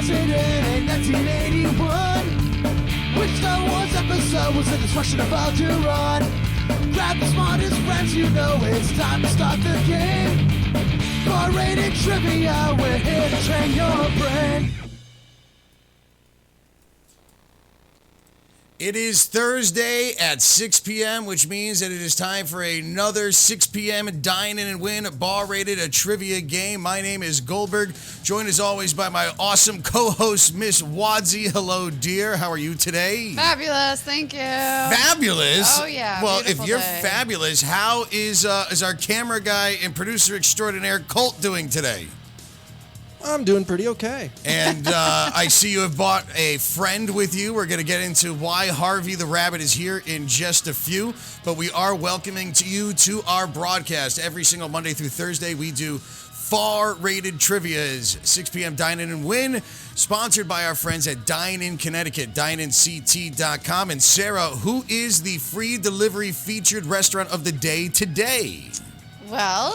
president in 1981. Which Star Wars episode was the destruction about to run? Grab the smartest friends, you know it's time to start the game. R-rated trivia, we're here to train your brain. It is Thursday at 6 p.m., which means that it is time for another 6 p.m. Dine-In and Win bar-rated a trivia game. My name is Goldberg, joined as always by my awesome co-host, Miss Wadsy. Hello, dear. How are you today? Fabulous, thank you. Fabulous? Oh, yeah. Well, if you're day. fabulous, how is our camera guy and producer extraordinaire, Colt, doing today? I'm doing pretty okay. And I see you have brought a friend with you. We're going to get into why Harvey the Rabbit is here in just a few. But we are welcoming you to our broadcast. Every single Monday through Thursday, we do far-rated trivias. 6 p.m. Dine-In and Win, sponsored by our friends at Dine-In Connecticut, dineinct.com. And Sarah, who is the free delivery featured restaurant of the day today? Well,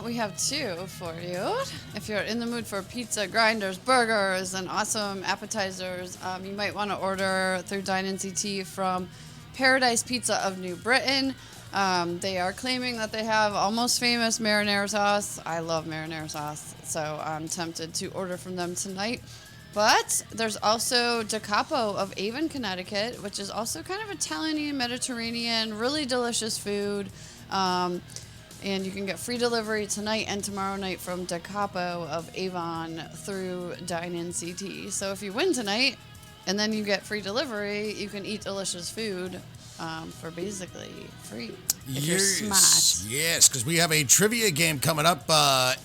we have two for you. If you're in the mood for pizza, grinders, burgers, and awesome appetizers, you might want to order through Dine-In CT from Paradise Pizza of New Britain. They are claiming that they have almost famous marinara sauce. I love marinara sauce, so I'm tempted to order from them tonight. But there's also Da Capo of Avon, Connecticut, which is also kind of Italian, Mediterranean, really delicious food. And you can get free delivery tonight and tomorrow night from Da Capo of Avon through Dine-In CT. So if you win tonight and then you get free delivery, you can eat delicious food for basically free if you're smart. Yes, because we have a trivia game coming up.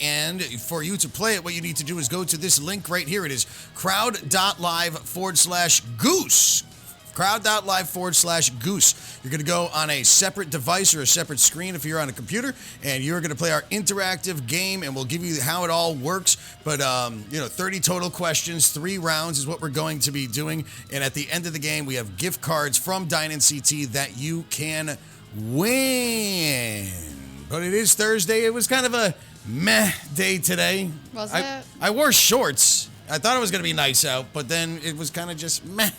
And for you to play it, what you need to do is go to this link right here. It is crowd.live/goose. Crowd.live/goose. You're going to go on a separate device or a separate screen if you're on a computer, and you're going to play our interactive game, and we'll give you how it all works. But, 30 total questions, 3 rounds is what we're going to be doing. And at the end of the game, we have gift cards from Dine-In CT that you can win. But it is Thursday. It was kind of a meh day today. Was it? I wore shorts. I thought it was going to be nice out, but then it was kind of just meh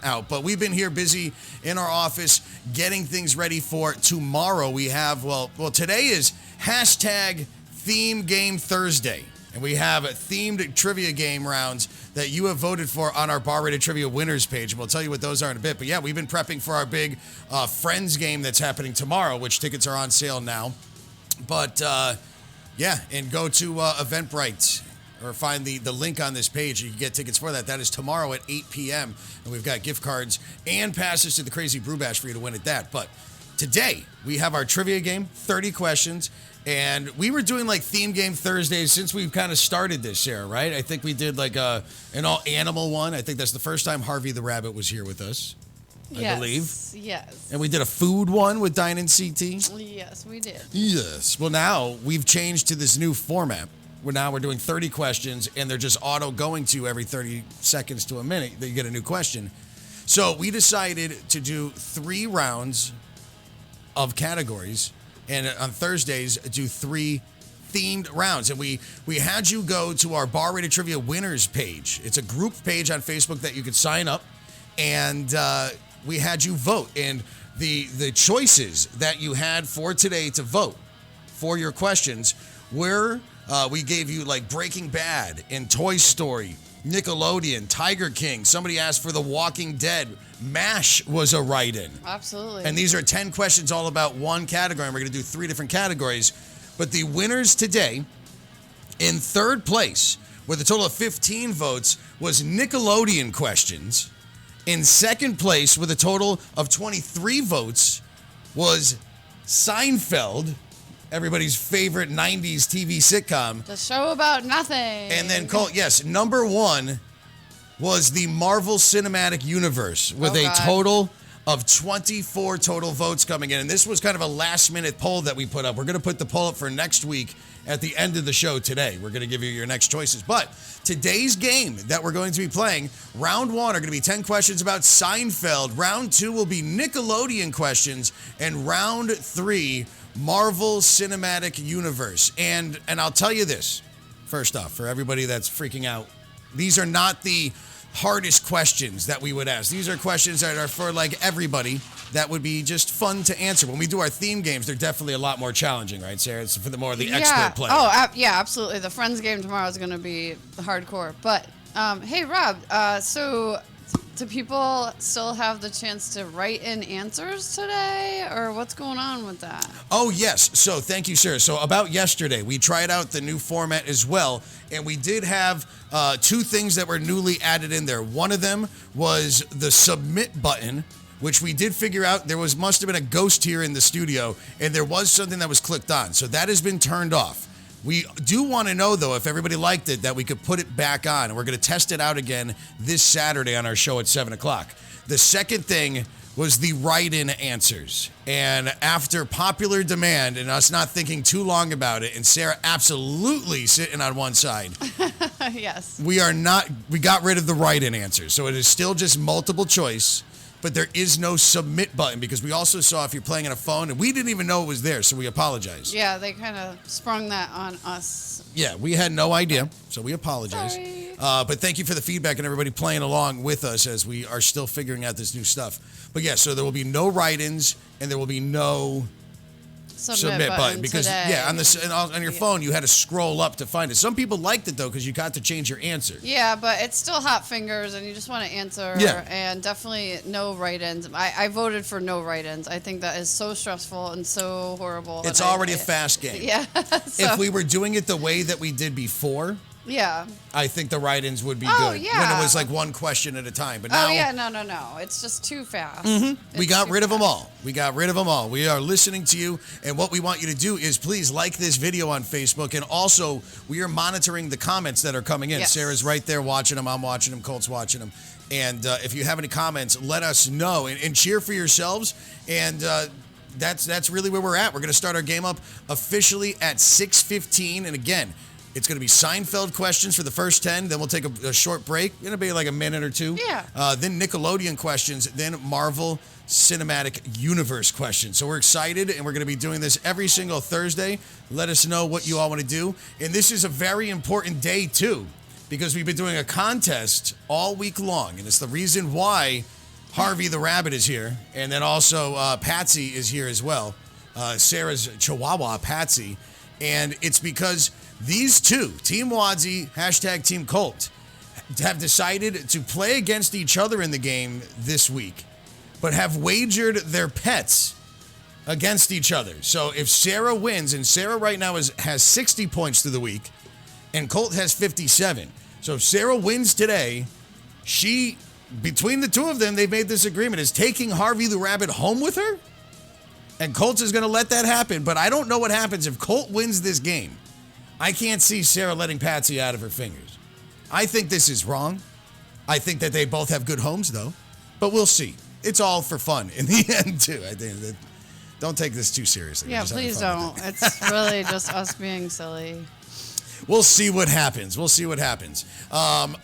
out. But we've been here busy in our office getting things ready for tomorrow. We have, today is #Theme Game Thursday. And we have themed trivia game rounds that you have voted for on our Bar Rated Trivia winners page. We'll tell you what those are in a bit. But yeah, we've been prepping for our big Friends game that's happening tomorrow, which tickets are on sale now. But and go to Eventbrite. Or find the link on this page. You can get tickets for that. That is tomorrow at 8 p.m. And we've got gift cards and passes to the Crazy Brew Bash for you to win at that. But today, we have our trivia game, 30 questions. And we were doing like Theme Game Thursdays since we've kind of started this, Sarah, right? I think we did like an all-animal one. I think that's the first time Harvey the Rabbit was here with us. I believe. Yes. And we did a food one with Dine-In CT. Yes, we did. Yes. Well, now we've changed to this new format. We're doing 30 questions, and they're just auto going to you every 30 seconds to a minute that you get a new question. So we decided to do 3 rounds of categories, and on Thursdays do 3 themed rounds. And we had you go to our Bar Rated Trivia winners page. It's a group page on Facebook that you could sign up, and we had you vote. And the choices that you had for today to vote for your questions were... we gave you like Breaking Bad and Toy Story, Nickelodeon, Tiger King. Somebody asked for The Walking Dead. MASH was a write-in. Absolutely. And these are 10 questions all about one category. And we're going to do 3 different categories. But the winners today, in third place, with a total of 15 votes, was Nickelodeon questions. In second place, with a total of 23 votes, was Seinfeld, everybody's favorite 90s TV sitcom. The show about nothing. And then, Colt, yes, number 1 was the Marvel Cinematic Universe with a total of 24 total votes coming in. And this was kind of a last-minute poll that we put up. We're going to put the poll up for next week at the end of the show today. We're going to give you your next choices. But today's game that we're going to be playing, round 1 are going to be 10 questions about Seinfeld. Round 2 will be Nickelodeon questions. And round 3, Marvel Cinematic Universe. And I'll tell you this, first off, for everybody that's freaking out These are not the hardest questions that we would ask. These are questions that are for like everybody that would be just fun to answer. When we do our theme games, they're definitely a lot more challenging, right, Sarah? It's for the more the expert player. Oh, yeah, absolutely. The Friends game tomorrow is going to be hardcore. But, hey, Rob, so do people still have the chance to write in answers today? Or what's going on with that? Oh, yes. So thank you, Sarah. So about yesterday, we tried out the new format as well. And we did have 2 things that were newly added in there. One of them was the submit button, which we did figure out must have been a ghost here in the studio, and there was something that was clicked on. So that has been turned off. We do want to know, though, if everybody liked it, that we could put it back on. And we're going to test it out again this Saturday on our show at 7 o'clock. The second thing was the write-in answers. And after popular demand and us not thinking too long about it, and Sarah absolutely sitting on one side, Yes. we got rid of the write-in answers. So it is still just multiple choice, but there is no submit button because we also saw if you're playing on a phone, and we didn't even know it was there, so we apologize. Yeah, they kind of sprung that on us. Yeah, we had no idea, so we apologize. Sorry. But thank you for the feedback and everybody playing along with us as we are still figuring out this new stuff. But yeah, so there will be no write-ins and there will be no submit button because today. on your phone you had to scroll up to find it. Some people liked it though because you got to change your answer. Yeah, but it's still hot fingers and you just want to answer. Yeah. And definitely no write-ins. I voted for no write-ins. I think that is so stressful and so horrible. It's already a fast game. Yeah. If we were doing it the way that we did before, yeah. I think the write-ins would be Oh, good. yeah. When it was like one question at a time. But now, Oh yeah, no. It's just too fast. we got rid of them all. We got rid of them all. We are listening to you, and what we want you to do is please like this video on Facebook, and also we are monitoring the comments that are coming in. Yes. Sarah's right there watching them. I'm watching them. Colt's watching them. And if you have any comments, let us know and cheer for yourselves. And that's really where we're at. We're going to start our game up officially at 6:15, and again, it's going to be Seinfeld questions for the first 10. Then we'll take a short break. It's going to be like a minute or two. Yeah. Then Nickelodeon questions. Then Marvel Cinematic Universe questions. So we're excited, and we're going to be doing this every single Thursday. Let us know what you all want to do. And this is a very important day, too, because we've been doing a contest all week long. And it's the reason why Harvey the Rabbit is here. And then also Patsy is here as well. Sarah's Chihuahua, Patsy. And it's because these two, TEAMWADSY, #TEAMCOLT, have decided to play against each other in the game this week, but have wagered their pets against each other. So if Sarah wins, and Sarah right now has 60 points through the week, and Colt has 57. So if Sarah wins today, between the two of them, they've made this agreement, is taking Harvey the Rabbit home with her. And Colt is going to let that happen, but I don't know what happens if Colt wins this game. I can't see Sarah letting Patsy out of her fingers. I think this is wrong. I think that they both have good homes, though. But we'll see. It's all for fun in the end, too. I think that, don't take this too seriously. Yeah, please don't. It's really just us being silly. We'll see what happens.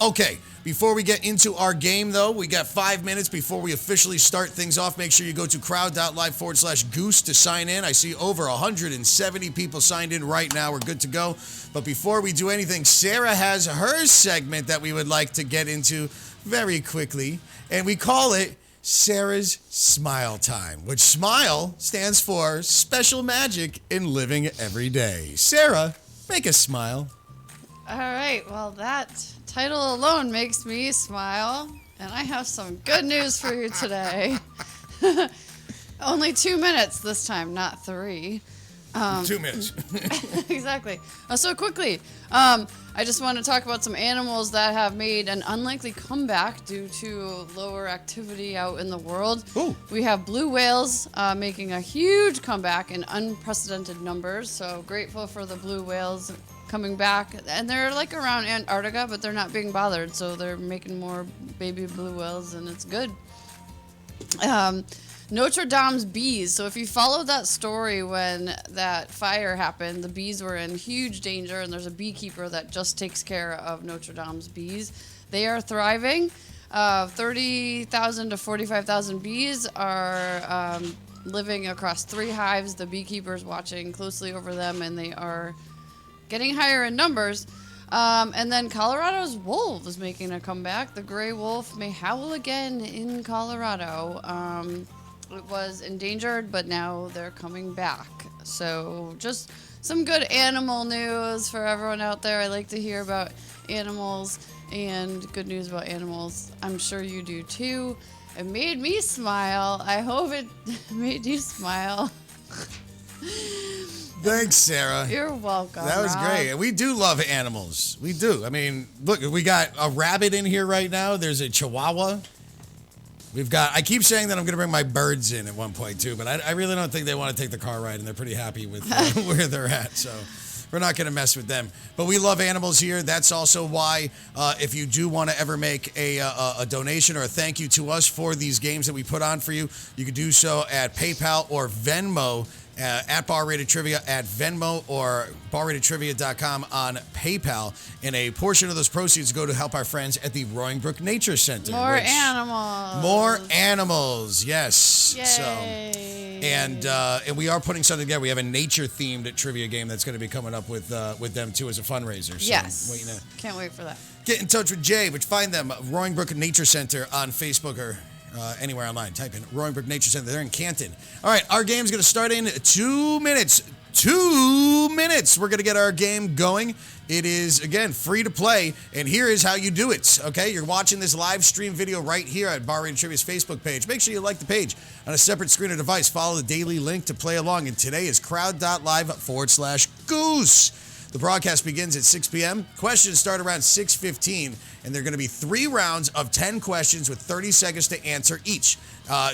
Okay, before we get into our game, though, we got 5 minutes before we officially start things off. Make sure you go to crowd.live/goose to sign in. I see over 170 people signed in right now. We're good to go. But before we do anything, Sarah has her segment that we would like to get into very quickly, and we call it Sarah's Smile Time, which SMILE stands for Special Magic in Living Every Day. Sarah, make us smile. All right, well, that title alone makes me smile, and I have some good news for you today. Only 2 minutes this time, not 3. 2 minutes. Exactly. So quickly, I just want to talk about some animals that have made an unlikely comeback due to lower activity out in the world. Ooh. We have blue whales making a huge comeback in unprecedented numbers. So grateful for the blue whales coming back. And they're like around Antarctica, but they're not being bothered. So they're making more baby blue whales, and it's good. Notre Dame's bees. So if you followed that story when that fire happened, the bees were in huge danger, and there's a beekeeper that just takes care of Notre Dame's bees. They are thriving. 30,000 to 45,000 bees are living across 3 hives. The beekeeper's watching closely over them, and they are getting higher in numbers. And then Colorado's wolf is making a comeback. The gray wolf may howl again in Colorado. It was endangered, but now they're coming back. So just some good animal news for everyone out there. I like to hear about animals and good news about animals. I'm sure you do too. It made me smile. I hope it made you smile. Thanks, Sarah. You're welcome. That was Rob. great. We do love animals. We do. I mean, look, we got a rabbit in here right now. There's a chihuahua. I keep saying that I'm going to bring my birds in at one point too, but I really don't think they want to take the car ride, and they're pretty happy with where they're at. So we're not going to mess with them. But we love animals here. That's also why if you do want to ever make a donation or a thank you to us for these games that we put on for you, you can do so at PayPal or Venmo. At Bar Rated Trivia at Venmo or barratedtrivia.com on PayPal. And a portion of those proceeds go to help our friends at the Roaring Brook Nature Center. More animals. More animals, yes. Yay. So, and we are putting something together. We have a nature-themed trivia game that's going to be coming up with them, too, as a fundraiser. So Yes. Can't wait for that. Get in touch with Jay, which find them, Roaring Brook Nature Center on Facebook or anywhere online. Type in Roaring Brook Nature Center. They're in Canton. All right, our game's going to start in 2 minutes. 2 minutes. We're going to get our game going. It is, again, free to play, and here is how you do it, okay? You're watching this live stream video right here at Bar Rated Trivia's Facebook page. Make sure you like the page on a separate screen or device. Follow the daily link to play along, and today is crowd.live/goose. The broadcast begins at 6 p.m. Questions start around 6:15, and they're going to be 3 rounds of 10 questions with 30 seconds to answer each.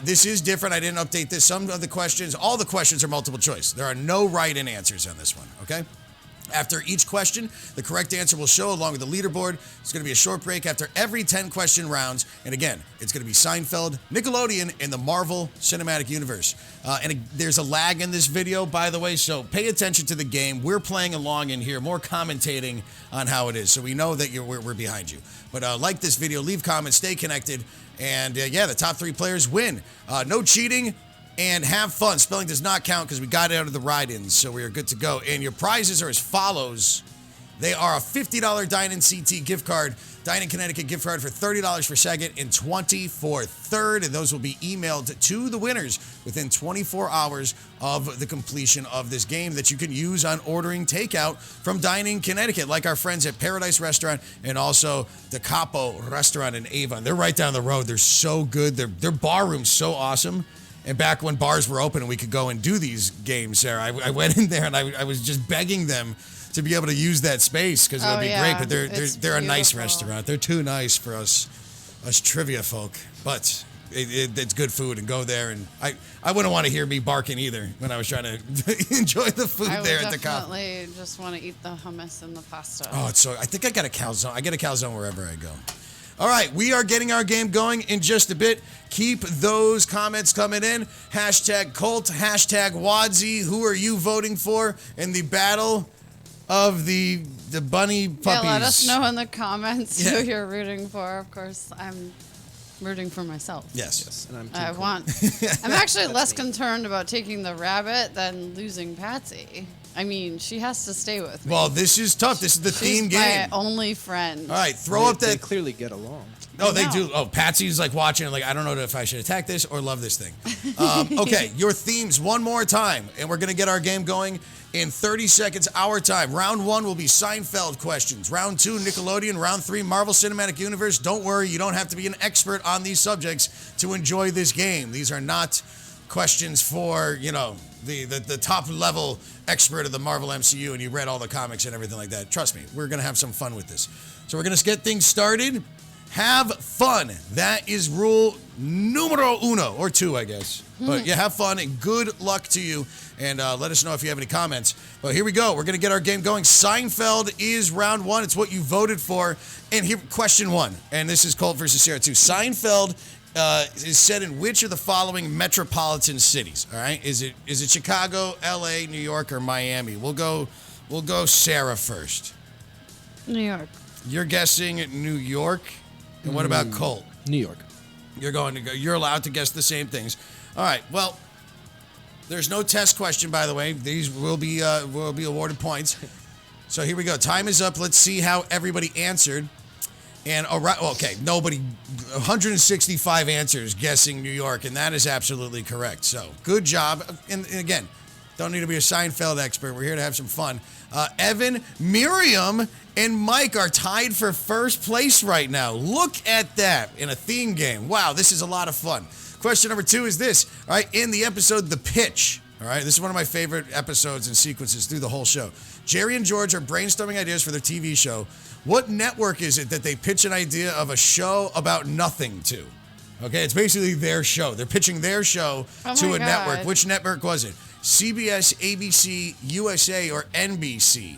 This is different. I didn't update this. Some of the questions, all the questions are multiple choice. There are no right-in answers on this one, okay? After each question, the correct answer will show along with the leaderboard. It's going to be a short break after every 10-question rounds. And again, it's going to be Seinfeld, Nickelodeon, and the Marvel Cinematic Universe. There's a lag in this video, by the way, so pay attention to the game. We're playing along in here, more commentating on how it is, so we know that we're behind you. But like this video, leave comments, stay connected, and the top 3 players win. No cheating. And have fun. Spelling does not count because we got it out of the ride-ins, so we are good to go. And your prizes are as follows. They are a $50 Dine-In CT gift card, Dine-In Connecticut gift card for $30 for second and $20 for third. And those will be emailed to the winners within 24 hours of the completion of this game that you can use on ordering takeout from Dine-In Connecticut, like our friends at Paradise Restaurant and also the Capo Restaurant in Avon. They're right down the road. They're so good. Their bar room's so awesome. And back when bars were open and we could go and do these games, Sarah, I went in there and I was just begging them to be able to use that space because it would be great. But they're a nice restaurant. They're too nice for us trivia folk. But it's good food, and go there. And I wouldn't want to hear me barking either when I was trying to enjoy the food there at the Capo. I definitely just want to eat the hummus and the pasta. Oh, I think I got a calzone. I get a calzone wherever I go. All right, we are getting our game going in just a bit. Keep those comments coming in. #Colt, #Wadsy. Who are you voting for in the battle of the bunny puppies? Yeah, let us know in the comments who you're rooting for. Of course, I'm rooting for myself. Yes. And I'm I'm actually less concerned about taking the rabbit than losing Patsy. I mean, she has to stay with me. Well, this is tough. This is the theme game. She's my only friend. All right, throw up that. They clearly get along. Oh, they do. Oh, Patsy's like watching, like, I don't know if I should attack this or love this thing. Okay, your themes one more time, and we're going to get our game going in 30 seconds, our time. Round 1 will be Seinfeld questions. Round 2, Nickelodeon. Round 3, Marvel Cinematic Universe. Don't worry, you don't have to be an expert on these subjects to enjoy this game. These are not questions for, the top level expert of the Marvel MCU and you read all the comics and everything like that. Trust me, we're going to have some fun with this. So we're going to get things started. Have fun. That is rule numero 1, or 2, I guess. But have fun and good luck to you. And let us know if you have any comments. But here we go. We're going to get our game going. Seinfeld is round 1. It's what you voted for. And here, question 1. And this is Colt versus Sarah too. Seinfeld is set in which of the following metropolitan cities? All right, is it Chicago, L.A., New York, or Miami? We'll go Sarah first. New York. You're guessing New York, and what about Colt? New York. You're allowed to guess the same things. All right. Well, there's no test question, by the way. These will be awarded points. So here we go. Time is up. Let's see how everybody answered. And okay, nobody, 165 answers guessing New York, and that is absolutely correct. So good job. And again, don't need to be a Seinfeld expert. We're here to have some fun. Evan, Miriam, and Mike are tied for first place right now. Look at that in a theme game. Wow, this is a lot of fun. Question number 2 is this. All right, in the episode The Pitch. All right, this is one of my favorite episodes and sequences through the whole show. Jerry and George are brainstorming ideas for their TV show. What network is it that they pitch an idea of a show about nothing to? Okay, it's basically their show. They're pitching their show to a network. Which network was it? CBS, ABC, USA, or NBC?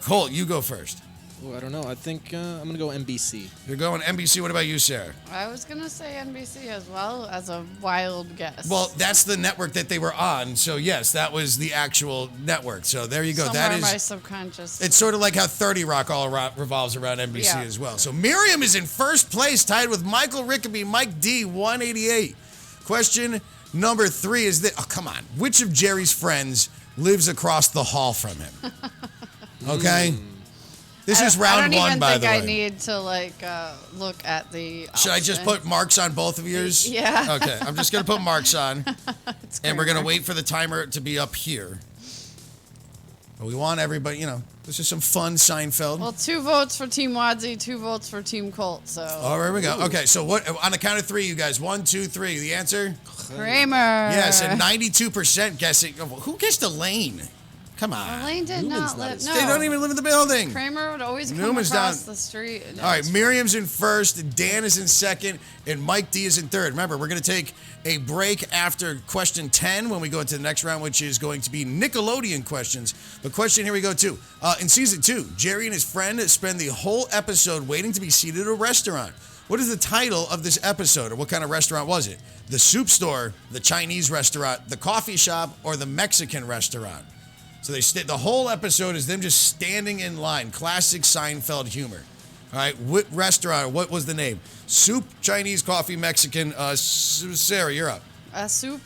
Colt, you go first. Oh, I don't know. I think I'm going to go NBC. You're going NBC. What about you, Sarah? I was going to say NBC as well, as a wild guess. Well, that's the network that they were on. So, yes, that was the actual network. So, there you go. Somewhere that is my subconscious. It's sort of like how 30 Rock all revolves around NBC as well. So, Miriam is in first place, tied with Michael Rickaby, Mike D, 188. Question number 3 is this. Oh, come on. Which of Jerry's friends lives across the hall from him? Okay? This is round 1, by the way. I don't even think I need to, look at the option. Should I just put marks on both of yours? Yeah. Okay, I'm just going to put marks on. And we're going to wait for the timer to be up here. But we want everybody, this is some fun Seinfeld. Well, 2 votes for Team Wadsy, 2 votes for Team Colt, so. Oh, there we go. Okay, so what, on the count of 3, you guys, 1, 2, 3, the answer? Kramer. Yes, and 92% guessing. Who guessed Elaine? Come on. Elaine did not live. No. They don't even live in the building. Kramer would always come Newman's across down. the street. All right, Miriam's in first, Dan is in second, and Mike D is in third. Remember, we're going to take a break after question 10 when we go into the next round, which is going to be Nickelodeon questions. The question, here we go, too. In season 2, Jerry and his friend spend the whole episode waiting to be seated at a restaurant. What is the title of this episode, or what kind of restaurant was it? The soup store, the Chinese restaurant, the coffee shop, or the Mexican restaurant? So the whole episode is them just standing in line. Classic Seinfeld humor. All right, what restaurant? What was the name? Soup, Chinese, coffee, Mexican. Sarah, you're up. Soup.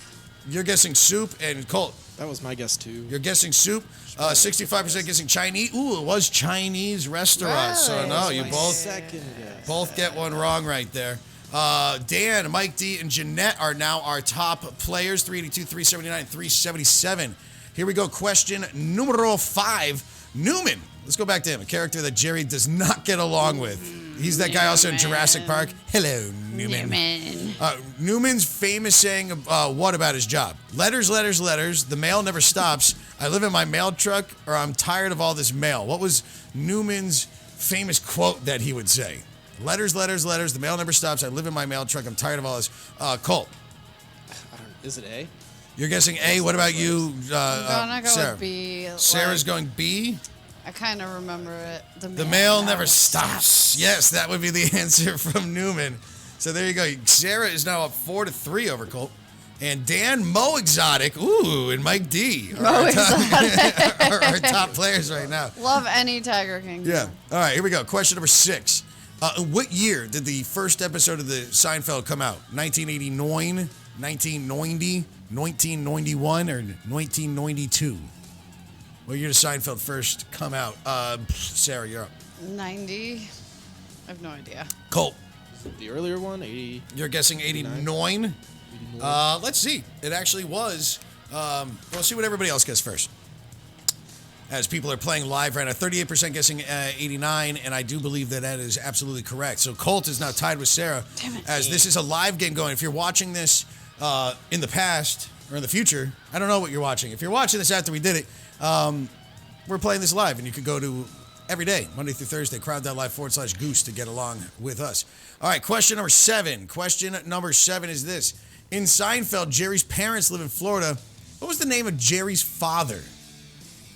You're guessing soup, and Colt. That was my guess, too. You're guessing soup. 65% guessing Chinese. Ooh, it was Chinese restaurant. So Really? no, you Second guess. both get one wrong right there. Dan, Mike D, and Jeanette are now our top players. 382, 379, 377. Here we go. Question numero 5. Newman. Let's go back to him. A character that Jerry does not get along with. He's that guy also in Jurassic Park. Hello, Newman. Newman's famous saying, what about his job? Letters, letters, letters. The mail never stops. I live in my mail truck, or I'm tired of all this mail. What was Newman's famous quote that he would say? Letters, letters, letters. The mail never stops. I live in my mail truck. I'm tired of all this. Colt. Is it A? You're guessing A. What about you, I'm gonna go Sarah? with B. Sarah's going B. I kind of remember it. The mail never stops. Yes, that would be the answer from Newman. So there you go. Sarah is now up 4-3 over Colt. And Dan, Mo Exotic, and Mike D are our top players right now. Love any Tiger King. Yeah. All right, here we go. Question number 6. What year did the first episode of the Seinfeld come out? 1989, 1990, 1991, or 1992? What year did Seinfeld first come out? Sarah, you're up. 90. I have no idea. Colt. Is it the earlier one? 80. You're guessing 89? Let's see. It actually was. We'll see what everybody else guessed first. As people are playing live right now, 38% guessing 89, and I do believe that is absolutely correct. So Colt is now tied with Sarah. Damn it. As this is a live game going. If you're watching this in the past or in the future, I don't know what you're watching. If you're watching this after we did it, we're playing this live, and you can go to every day, Monday through Thursday, crowd.live/goose to get along with us. All right, question number 7. Question number 7 is this. In Seinfeld, Jerry's parents live in Florida. What was the name of Jerry's father?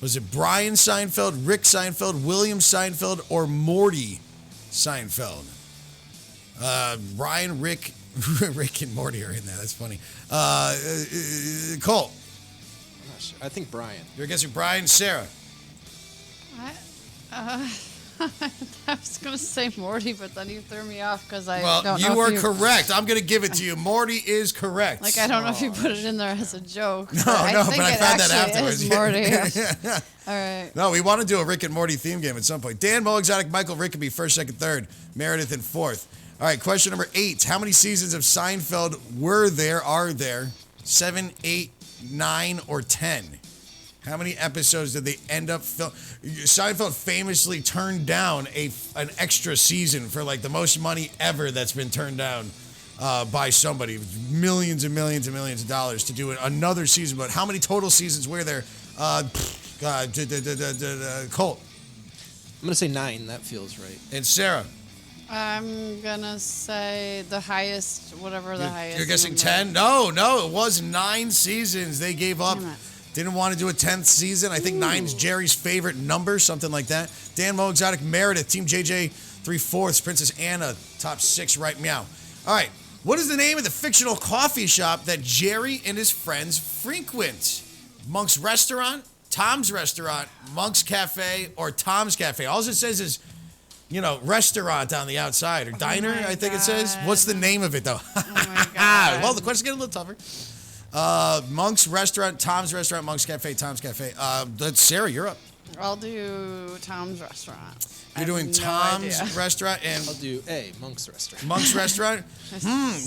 Was it Brian Seinfeld, Rick Seinfeld, William Seinfeld, or Morty Seinfeld? Brian, Rick, Rick and Morty are in there. That's funny. Colt. I think Brian. You're guessing Brian. Sarah. I was going to say Morty, but then you threw me off because I Well, don't know you if are correct. I'm going to give it to you. Morty is correct. Like, I don't know if you put it in there as a joke. No, but I think but I it found that actually afterwards. is Morty. All right. No, we want to do a Rick and Morty theme game at some point. Dan, Mo Exotic, Michael Rickaby, first, second, third. Meredith in fourth. All right, question number 8. How many seasons of Seinfeld are there? 7, 8, 9, or 10? How many episodes did they end up filming? Seinfeld famously turned down an extra season for like the most money ever that's been turned down by somebody. Millions and millions and millions of dollars to do another season. But how many total seasons were there? Colt. I'm going to say 9. That feels right. And Sarah. I'm going to say the highest, whatever the highest. You're guessing number. 10? No, it was 9 seasons. They gave up. Didn't want to do a 10th season. I think 9's Jerry's favorite number, something like that. Dan, Mo Exotic, Meredith, Team JJ, 3/4, Princess Anna, top 6, right meow. All right, what is the name of the fictional coffee shop that Jerry and his friends frequent? Monk's Restaurant, Tom's Restaurant, Monk's Cafe, or Tom's Cafe? All it says is, restaurant on the outside, or diner, I think it says. What's the name of it, though? Oh my God. Well, the question's getting a little tougher. Monk's Restaurant, Tom's Restaurant, Monk's Cafe, Tom's Cafe. Sarah, you're up. I'll do Tom's Restaurant. You're doing Tom's Restaurant and I'll do A, Monk's Restaurant. Monk's Restaurant?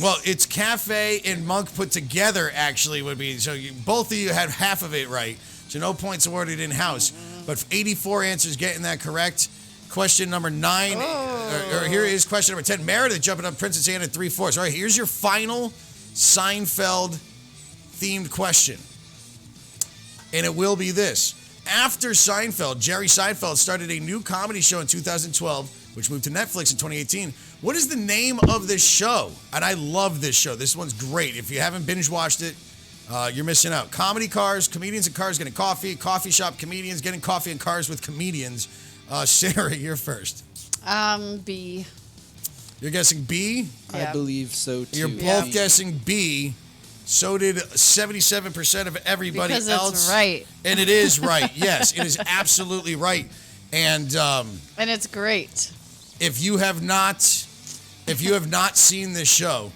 Well, it's Cafe and Monk put together, actually, would be. So both of you had half of it right. So no points awarded in-house. But 84 answers getting that correct. Question number 9. Or here is question number 10. Meredith jumping up Princess Anna 3/4. All right, here's your final Seinfeld themed question. And it will be this. After Seinfeld, Jerry Seinfeld started a new comedy show in 2012, which moved to Netflix in 2018. What is the name of this show? And I love this show. This one's great. If you haven't binge watched it, you're missing out. Comedy cars, comedians and cars getting coffee, coffee shop comedians getting coffee and cars with comedians. Sarah, you're first. B. You're guessing B? Yeah. I believe so, too. You're both guessing B. So did 77% of everybody Because else. it's right. And it is right. Yes, it is absolutely right. And it's great. if you have not seen this show,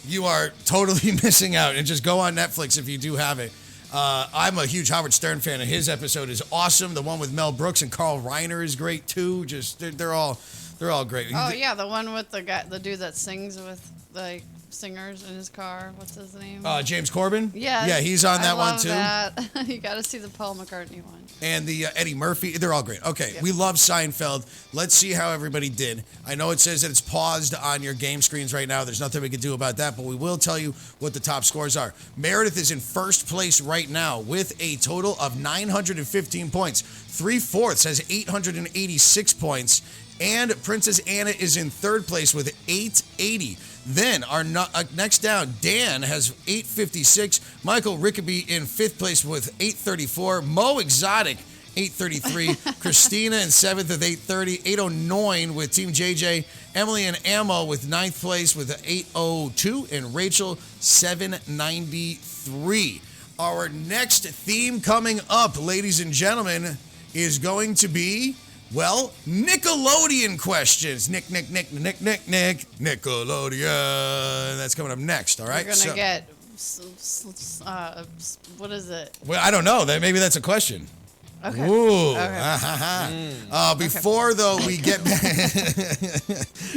you are totally missing out. And just go on Netflix if you do have it. I'm a huge Howard Stern fan, and his episode is awesome. The one with Mel Brooks and Carl Reiner is great too. Just they're all great. Oh yeah, the one with the dude that sings with like singers in his car. What's his name? James Corbin? Yeah. Yeah, he's on that I love one too. That. You got to see the Paul McCartney one. And the Eddie Murphy, they're all great. Okay, we love Seinfeld. Let's see how everybody did. I know it says that it's paused on your game screens right now. There's nothing we can do about that, but we will tell you what the top scores are. Meredith is in first place right now with a total of 915 points. 3/4 has 886 points. And Princess Anna is in third place with 880. Then our next down, Dan has 856. Michael Rickaby in fifth place with 834. Mo Exotic, 833. Christina in seventh with 830. 809 with Team JJ. Emily and Ammo with ninth place with 802. And Rachel, 793. Our next theme coming up, ladies and gentlemen, is going to be... well, Nickelodeon questions. Nickelodeon. That's coming up next, all right? You're going to get, what is it? Well, I don't know. Maybe that's a question. Okay. Ooh. Okay. Before, though, we get...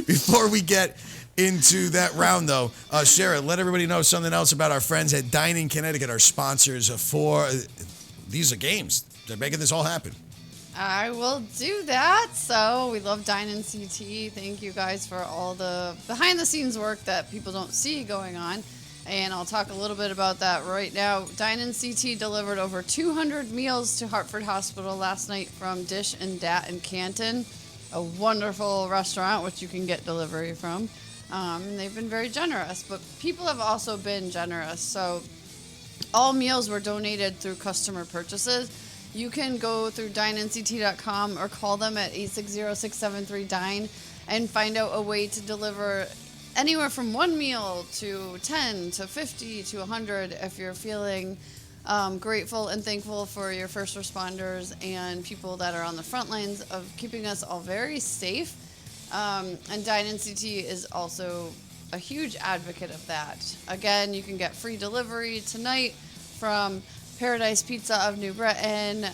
before we get into that round, though, Sarah, let everybody know something else about our friends at Dine-In Connecticut, our sponsors for... these are games. They're making this all happen. I will do that. So we love Dine-In CT. Thank you guys for all the behind-the-scenes work that people don't see going on. And I'll talk a little bit about that right now. Dine-In CT delivered over 200 meals to Hartford Hospital last night from Dish and Dat in Canton, a wonderful restaurant which you can get delivery from. And they've been very generous, but people have also been generous. So all meals were donated through customer purchases. You can go through dineinct.com or call them at 860-673-DINE and find out a way to deliver anywhere from one meal to 10 to 50 to 100 if you're feeling grateful and thankful for your first responders and people that are on the front lines of keeping us all very safe. And Dine-In CT is also a huge advocate of that. Again, you can get free delivery tonight from Paradise Pizza of New Britain.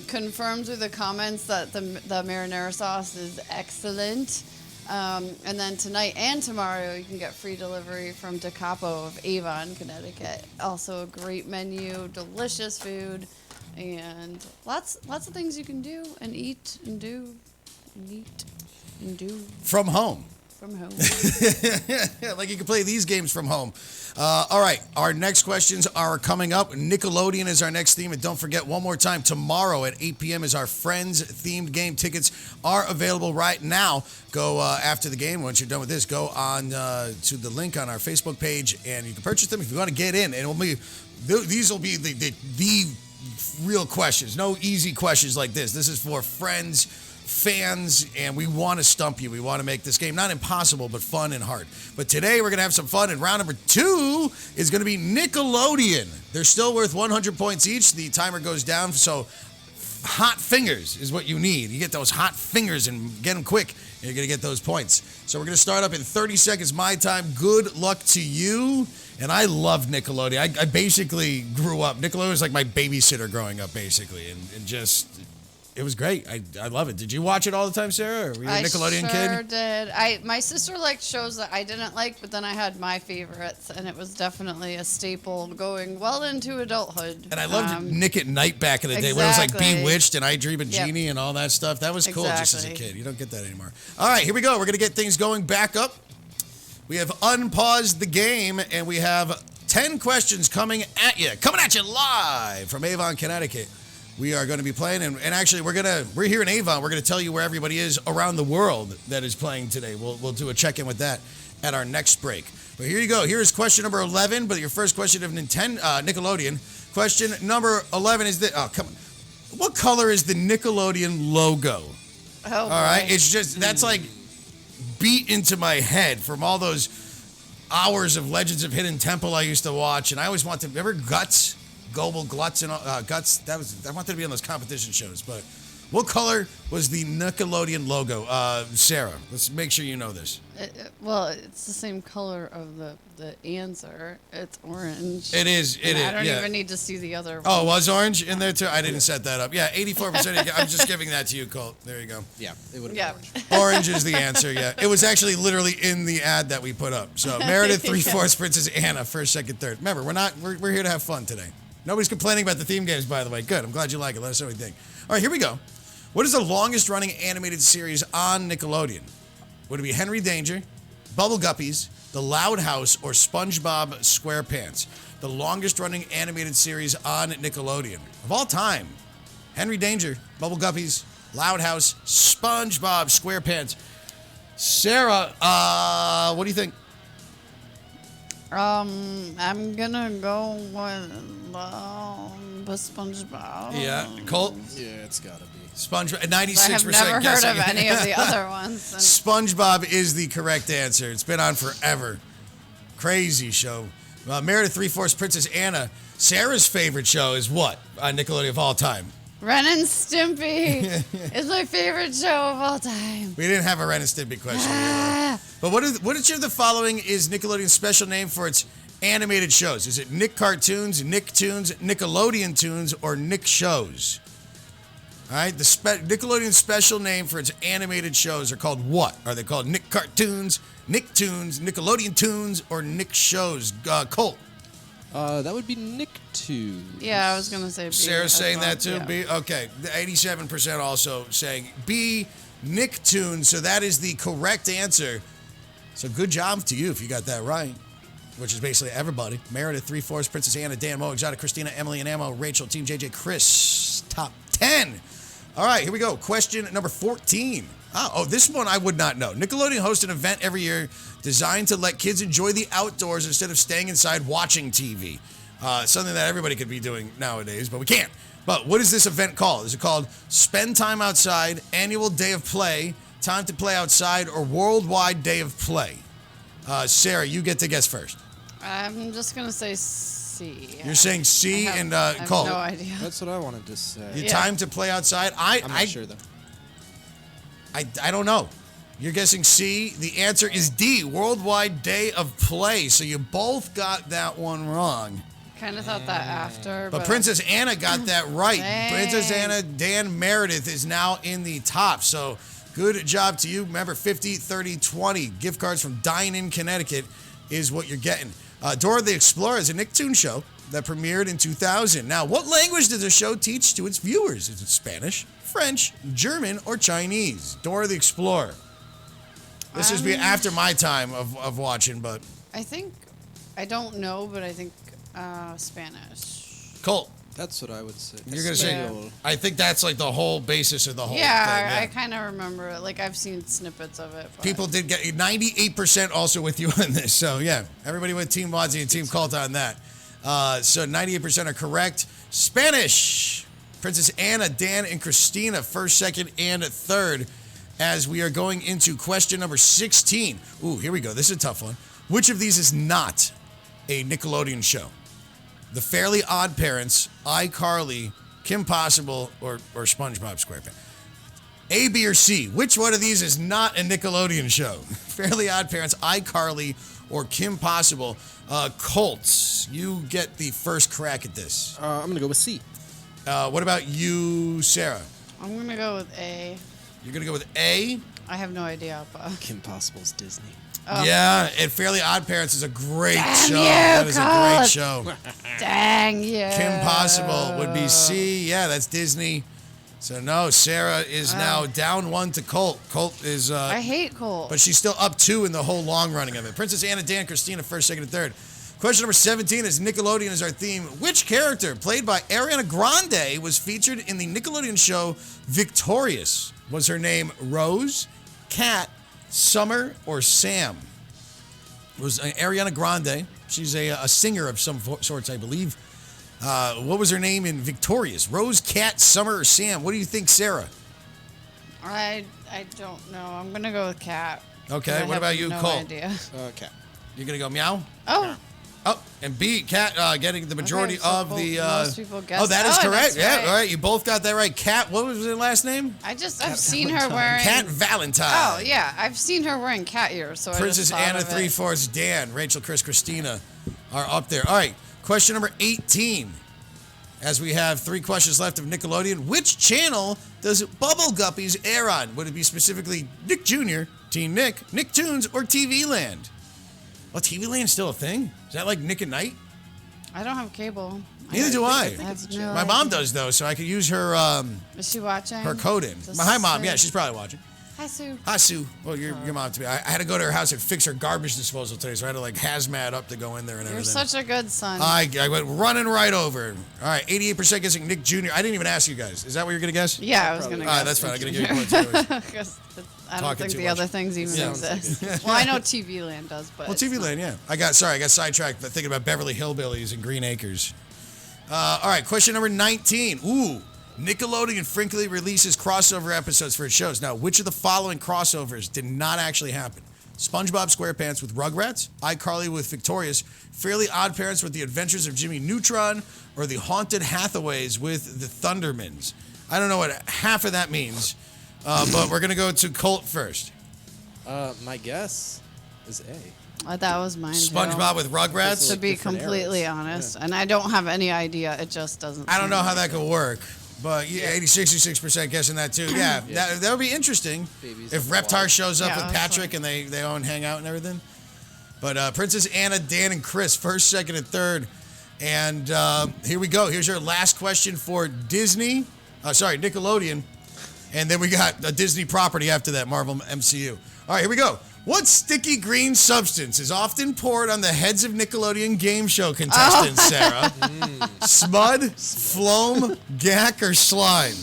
Confirmed through the comments that the marinara sauce is excellent. And then tonight and tomorrow, you can get free delivery from Da Capo of Avon, Connecticut. Also a great menu, delicious food, and lots of things you can do and eat and do and eat and do From home. from home. Like you can play these games from home. All right, our next questions are coming up. Nickelodeon is our next theme. And don't forget, one more time, tomorrow at 8 p.m. is our Friends-themed game. Tickets are available right now. Go after the game. Once you're done with this, go on to the link on our Facebook page, and you can purchase them if you want to get in. And it'll be these will be the real questions. No easy questions like this. This is for Friends, fans, and we want to stump you. We want to make this game not impossible, but fun and hard. But today we're going to have some fun, and round number 2 is going to be Nickelodeon. They're still worth 100 points each. The timer goes down, so hot fingers is what you need. You get those hot fingers and get them quick, and you're going to get those points. So we're going to start up in 30 seconds my time. Good luck to you. And I love Nickelodeon. I basically grew up. Nickelodeon was like my babysitter growing up, basically, and just... It was great. I love it. Did you watch it all the time, Sarah? Or were you a Nickelodeon kid? I sure did. My sister liked shows that I didn't like, but then I had my favorites, and it was definitely a staple going well into adulthood. And I loved Nick at Night back in the day, when it was like Exactly. Bewitched and I Dream a Yep. Genie and all that stuff. That was cool just as a Exactly. kid. You don't get that anymore. All right, here we go. We're going to get things going back up. We have unpaused the game, and we have 10 questions coming at you live from Avon, Connecticut. We are going to be playing, and actually, we're here in Avon. We're going to tell you where everybody is around the world that is playing today. We'll do a check-in with that at our next break. But here you go. Here is question number 11, but your first question of Nickelodeon. Question number 11 is come on. What color is the Nickelodeon logo? Oh, All right, it's just that's like beat into my head from all those hours of Legends of Hidden Temple I used to watch, and I always wanted. Remember Guts? Global Glutz and Guts. I wanted to be on those competition shows. But what color was the Nickelodeon logo? Sarah, let's make sure you know this. Well, it's the same color of the answer. It's orange. It is. It And is. I don't yeah. even need to see the other one. Oh, it was orange in there too. I didn't set that up. Yeah, 84%. I'm just giving that to you, Colt. There you go. Yeah, it would have Yeah. been orange. Orange is the answer. Yeah, it was actually literally in the ad that we put up. So Meredith, 3/4, Princess Anna, first, second, third. Remember, we're here to have fun today. Nobody's complaining about the theme games, by the way. Good. I'm glad you like it. Let us know what you think. All right, here we go. What is the longest running animated series on Nickelodeon? Would it be Henry Danger, Bubble Guppies, The Loud House, or SpongeBob SquarePants? The longest running animated series on Nickelodeon of all time. Henry Danger, Bubble Guppies, Loud House, SpongeBob SquarePants. Sarah, what do you think? I'm gonna go with SpongeBob. Yeah, Colt? Yeah, it's got to be. SpongeBob, 96% I have never heard guessing. of any of the other ones. And SpongeBob is the correct answer. It's been on forever. Crazy show. Meredith, 3/4, Princess Anna. Sarah's favorite show is what on Nickelodeon of all time? Ren and Stimpy is my favorite show of all time. We didn't have a Ren and Stimpy question. Ah. But which of the following is Nickelodeon's special name for its animated shows? Is it Nick Cartoons, Nicktoons, Nickelodeon Tunes, or Nick Shows? All right, Nickelodeon's special name for its animated shows are called what? Are they called Nick Cartoons, Nicktoons, Nickelodeon Tunes, or Nick Shows? Colt. That would be Nicktoons. Yeah, I was gonna say B. Sarah's as saying well. that too. Yeah. B. Okay, the 87% also saying B. Nicktoons. So that is the correct answer. So good job to you if you got that right, which is basically everybody. Meredith, 3/4, Princess Anna, Dan, Mo, Exotic, Christina, Emily, and Ammo, Rachel, Team JJ, Chris, top 10. All right, here we go. Question number 14. Oh, this one I would not know. Nickelodeon hosts an event every year designed to let kids enjoy the outdoors instead of staying inside watching TV. Something that everybody could be doing nowadays, but we can't. But what is this event called? Is it called Spend Time Outside, Annual Day of Play, Time to Play Outside, or Worldwide Day of Play? Sarah, you get to guess first. I'm just gonna say C. You're saying C and I have Colt. no idea. That's what I wanted to say. Your Yeah. time to play outside. I'm not sure though. I don't know. You're guessing C. The answer is D, Worldwide Day of Play. So you both got that one wrong. Kind of thought that after. But Princess Anna got that right. Dang. Princess Anna, Dan Meredith is now in the top. So good job to you. Remember, 50, 30, 20 gift cards from Dine-In, Connecticut is what you're getting. Dora the Explorer is a Nicktoon show that premiered in 2000. Now, what language does the show teach to its viewers? Is it Spanish, French, German, or Chinese? Dora the Explorer. This is after my time of watching, but I don't know, but I think Spanish. Colt. That's what I would say. You're going to say, Espanol. I think that's like the whole basis of the whole Yeah, thing. I kind of remember it. Like, I've seen snippets of it. But People did get 98% also with you on this. So, yeah, everybody with Team Wadsy and Team Colt on that. So 98% are correct. Spanish. Princess Anna, Dan, and Christina, first, second, and third, as we are going into question number 16. Ooh, here we go. This is a tough one. Which of these is not a Nickelodeon show? The Fairly Odd Parents, iCarly, Kim Possible, or SpongeBob SquarePants? A, B, or C? Which one of these is not a Nickelodeon show? Fairly Odd Parents, iCarly, or Kim Possible? Colts, you get the first crack at this. I'm going to go with C. What about you, Sarah? I'm going to go with A. You're going to go with A? I have no idea, but. Kim Possible's Disney. Yeah, and Fairly Odd Parents is a great Damn show. you, That is a great Colt. show. Dang you. Kim Possible would be C. Yeah, that's Disney. So no, Sarah is now down 1 to Colt. Colt is I hate Colt. but she's still up 2 in the whole long running of it. Princess Anna, Dan, Christina, first, second, and third. Question number 17 is Nickelodeon is our theme. Which character, played by Ariana Grande, was featured in the Nickelodeon show Victorious? Was her name Rose, Kat, Summer, or Sam? It was Ariana Grande. She's a singer of some sorts, I believe. What was her name in Victorious? Rose, Kat, Summer, or Sam? What do you think, Sarah? I don't know. I'm going to go with Cat. Okay, I what have about you, no Colt? idea. Cat. You're going to go meow? Oh. Oh, and B, Kat getting the majority Okay, so of both- the. most people guessed- oh, that is oh, correct. that's Yeah, right. all right. You both got that right. Kat, what was her last name? I've seen her wearing. Kat Valentine. Oh, yeah. I've seen her wearing cat ears. So Princess I just Anna, thought of it. 3/4, Dan, Rachel, Chris, Christina are up there. All right, question number 18. As we have 3 questions left of Nickelodeon, which channel does Bubble Guppies air on? Would it be specifically Nick Jr., Teen Nick, Nicktoons, or TV Land? Well, TV Land's still a thing? Is that like Nick at Night? I don't have cable. Neither do I. have no My mom idea. does, though, so I could use her Is she watching? her code in. Just Hi, Mom. say- Yeah, she's probably watching. Hi, Sue. Hi, Sue. Well, your mom to me. I had to go to her house and fix her garbage disposal today, so I had to like hazmat up to go in there and You're everything. such a good son. I went running right over. All right, 88% guessing Nick Jr. I didn't even ask you guys. Is that what you're going to guess? yeah, I was going to All right, guess. that's fine. I'm going to give you points anyways. I don't Talking think too the much. other things even Yeah. exist. Well, I know TV Land does, but. Well, TV Land, yeah. I got sidetracked by thinking about Beverly Hillbillies and Green Acres. All right, question number 19. Ooh, Nickelodeon frequently releases crossover episodes for its shows. Now, which of the following crossovers did not actually happen? SpongeBob SquarePants with Rugrats, iCarly with Victorious, Fairly Odd Parents with The Adventures of Jimmy Neutron, or The Haunted Hathaways with The Thundermans. I don't know what half of that means, but we're going to go to Colt first. My guess is A. That was mine. too. SpongeBob with Rugrats. To be different completely eras. honest, and I don't have any idea. It just doesn't. I don't know seem how like that could work, but yeah, 66% guessing that too. Yeah, that would be interesting Babies if in the water. Reptar shows up Yeah, with that's Patrick and they all hang out and everything. But Princess Anna, Dan, and Chris, first, second, and third. And here we go. Here's your last question for Disney. Nickelodeon. And then we got a Disney property after that, Marvel MCU. All right, here we go. What sticky green substance is often poured on the heads of Nickelodeon game show contestants, Sarah? Smud, phloem, gack, or slime?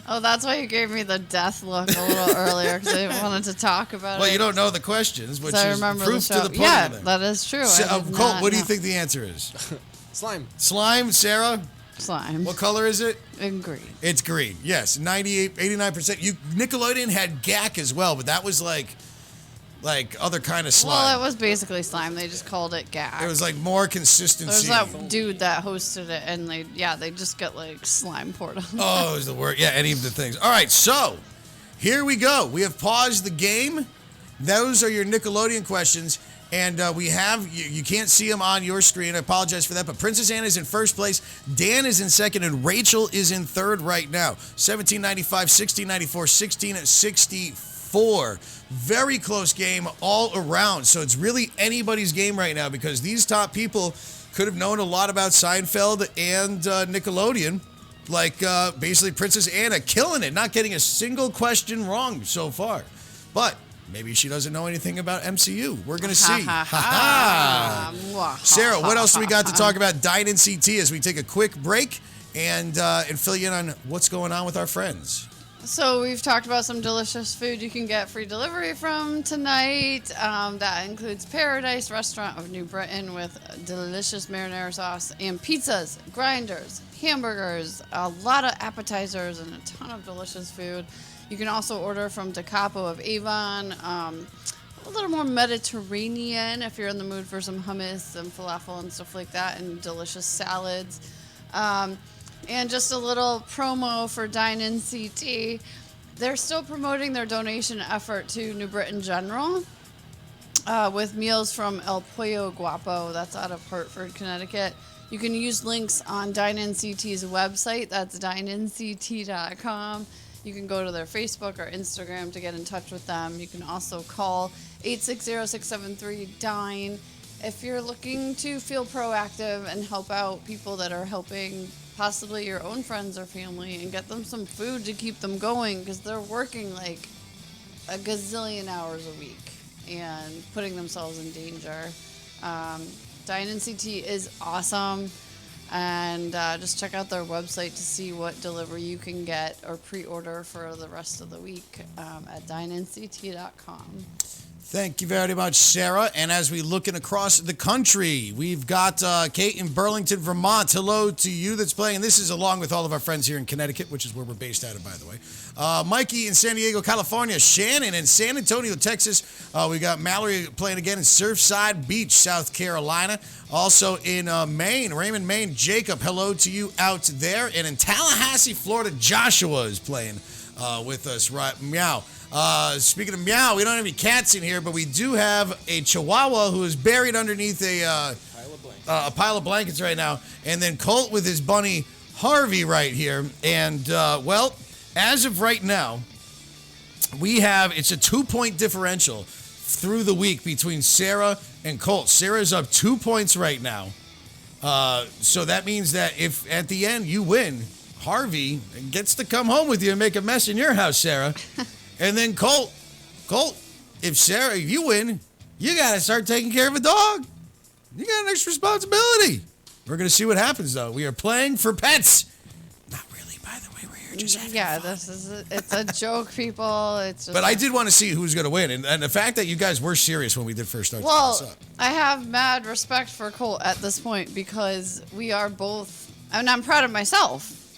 Oh, that's why you gave me the death look a little earlier because I wanted to talk about it. Well, you don't know the questions, which So I is remember proof the to show. the pudding. Yeah, there. that is true. So, I did Colt, not what do you know. think the answer is? Slime. Slime, Sarah? Slime. What color is it? And green. It's green. Yes, 89%. Nickelodeon had gack as well, but that was like like other kind of slime. Well, it was basically slime. They just called it gag. It was like more There's consistency. that dude that hosted it, and they just got like slime poured on. Oh, it was the word. Yeah, any of the things. All right, so here we go. We have paused the game. Those are your Nickelodeon questions. And we have, you can't see them on your screen. I apologize for that. But Princess Anna is in first place. Dan is in second. And Rachel is in third right now. 1795, 1694, 1664. Very close game all around. So it's really anybody's game right now because these top people could have known a lot about Seinfeld and Nickelodeon. Like basically Princess Anna killing it, not getting a single question wrong so far. But maybe she doesn't know anything about MCU. We're going to see. Sarah, what else do we got to talk about Dine-In CT as we take a quick break and fill you in on what's going on with our friends? So we've talked about some delicious food you can get free delivery from tonight. That includes Paradise Restaurant of New Britain with delicious marinara sauce and pizzas, grinders, hamburgers, a lot of appetizers, and a ton of delicious food. You can also order from Da Capo of Avon, a little more Mediterranean if you're in the mood for some hummus and falafel and stuff like that, and delicious salads. And just a little promo for Dine-In CT. They're still promoting their donation effort to New Britain General with meals from El Pollo Guapo. That's out of Hartford, Connecticut. You can use links on Dine-In CT's website. That's dineinct.com. You can go to their Facebook or Instagram to get in touch with them. You can also call 860-673-DINE if you're looking to feel proactive and help out people that are helping possibly your own friends or family and get them some food to keep them going because they're working like a gazillion hours a week and putting themselves in danger. Dine-In CT is awesome. And just check out their website to see what delivery you can get or pre-order for the rest of the week at dineinct.com. Thank you very much, Sarah. And as we looking across the country, we've got Kate in Burlington, Vermont. Hello to you that's playing. This is along with all of our friends here in Connecticut, which is where we're based out of, by the way. Mikey in San Diego, California. Shannon in San Antonio, Texas. We got Mallory playing again in Surfside Beach, South Carolina. Also in Maine, Raymond, Maine. Jacob, hello to you out there. And in Tallahassee, Florida, Joshua is playing with us. Right, meow. Speaking of meow, we don't have any cats in here, but we do have a Chihuahua who is buried underneath a pile of blankets right now. And then Colt with his bunny Harvey right here. And, well, as of right now, it's a 2-point differential through the week between Sarah and Colt. Sarah's up 2 points right now. So that means that if at the end you win, Harvey gets to come home with you and make a mess in your house, Sarah. And then Colt, if you win, you got to start taking care of a dog. You got an extra responsibility. We're going to see what happens, though. We are playing for pets. Not really, by the way. We're here just having fun. It's a joke, people. It's just but I did want to see who was going to win. And the fact that you guys were serious when we did first start. Well, I have mad respect for Colt at this point because we are both, and I'm proud of myself,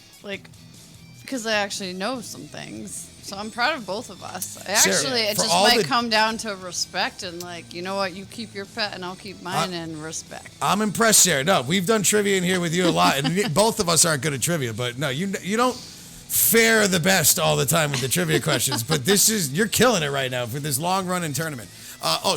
because I actually know some things. So I'm proud of both of us. Actually, it just might come down to respect and you know what, you keep your pet and I'll keep mine and respect. I'm impressed, Sarah. No, we've done trivia in here with you a lot, and both of us aren't good at trivia. But no, you don't fare the best all the time with the trivia questions. But you're killing it right now for this long run in tournament.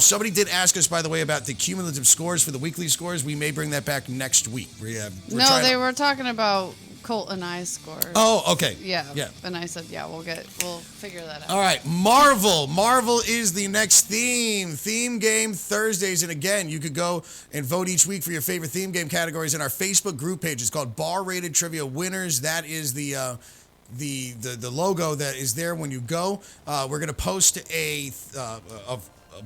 Somebody did ask us, by the way, about the cumulative scores for the weekly scores. We may bring that back next week. They were talking about Colt and I scored. Oh, okay. Yeah. And I said, we'll figure that out. All right. Marvel. Marvel is the next theme. Theme game Thursdays. And again, you could go and vote each week for your favorite theme game categories in our Facebook group page. It's called Bar Rated Trivia Winners. That is the logo that is there when you go. We're going to post a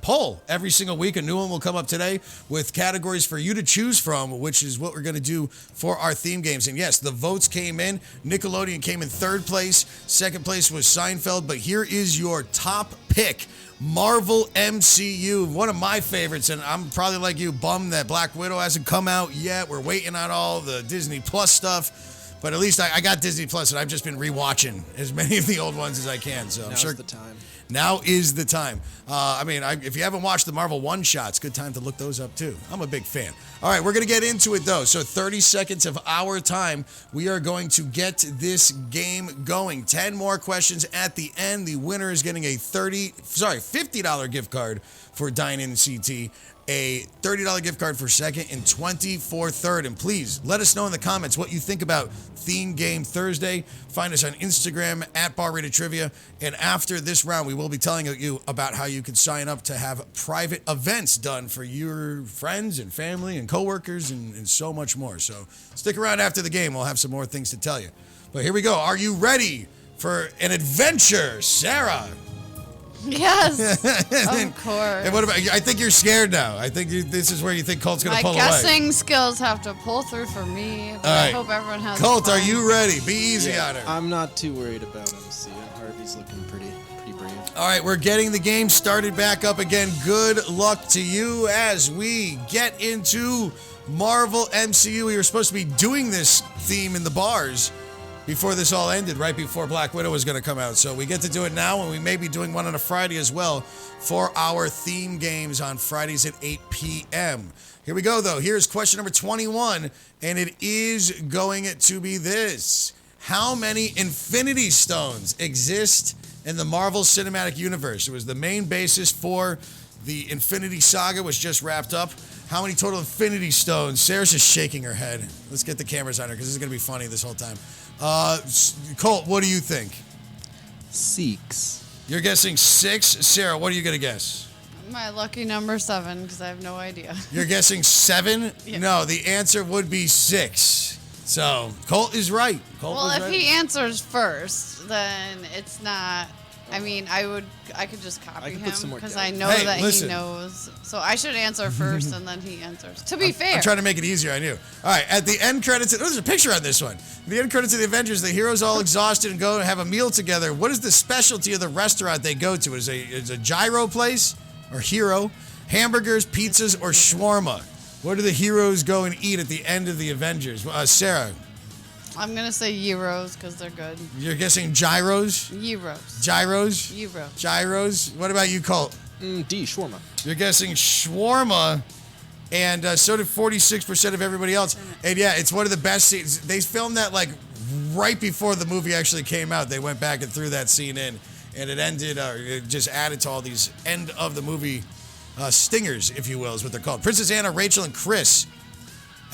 poll every single week. A new one will come up today with categories for you to choose from, which is what we're going to do for our theme games. And yes, the votes came in. Nickelodeon came in third place. Second place was Seinfeld. But here is your top pick. Marvel MCU, one of my favorites, and I'm probably like you, bummed that Black Widow hasn't come out yet. We're waiting on all the Disney Plus stuff. But at least I got Disney Plus, and I've just been rewatching as many of the old ones as I can. So I'm Now's sure the time. now is the time. If you haven't watched the Marvel one-shots, good time to look those up too. I'm a big fan. All right, we're going to get into it though. So 30 seconds of our time. We are going to get this game going. 10 more questions at the end. The winner is getting a $50 gift card for Dine-In CT, a $30 gift card for second, and 20 for third. And please let us know in the comments what you think about Theme Game Thursday. Find us on Instagram at @BarRatedTrivia. And after this round, we will be telling you about how you can sign up to have private events done for your friends and family and coworkers and so much more. So stick around after the game. We'll have some more things to tell you. But here we go. Are you ready for an adventure, Sarah? Yes, of course. And what about? I think you're scared now. I think this is where you think Colt's going to pull My away. guessing skills have to pull through for me. But I hope everyone has. Colt, are fun. you ready? Be easy on her. I'm not too worried about him. See, Harvey's looking pretty brave. All right, we're getting the game started back up again. Good luck to you as we get into Marvel MCU. We were supposed to be doing this theme in the bars before this all ended, right before Black Widow was going to come out. So we get to do it now, and we may be doing one on a Friday as well for our theme games on Fridays at 8 p.m. Here we go, though. Here's question number 21, and it is going to be this. How many Infinity Stones exist in the Marvel Cinematic Universe? It was the main basis for the Infinity Saga, which just wrapped up. How many total Infinity Stones? Sarah's just shaking her head. Let's get the cameras on her, because this is going to be funny this whole time. Colt, what do you think? 6. You're guessing 6. Sarah, what are you going to guess? My lucky number 7, because I have no idea. You're guessing 7? Yeah. No, the answer would be 6. So, Colt is right. Well, if he answers first, then it's not. I mean, I could just copy could him put some more because down. I know Hey, that listen. he knows. So I should answer first and then he answers. To be fair. I'm trying to make it easier on you. All right, at the end credits, there's a picture on this one. The end credits of the Avengers, the heroes all exhausted and go and have a meal together. What is the specialty of the restaurant they go to? Is a gyro place or hero? Hamburgers, pizzas, or shawarma? What do the heroes go and eat at the end of the Avengers? Sarah, I'm going to say Euros because they're good. you're guessing gyros? Euros. Gyros? Euros. Gyros? What about you, Colt? D, shawarma. You're guessing shawarma, and so did 46% of everybody else. And yeah, it's one of the best scenes. They filmed that like right before the movie actually came out. They went back and threw that scene in, and it ended, it just added to all these end of the movie stingers, if you will, is what they're called. Princess Anna, Rachel, and Chris,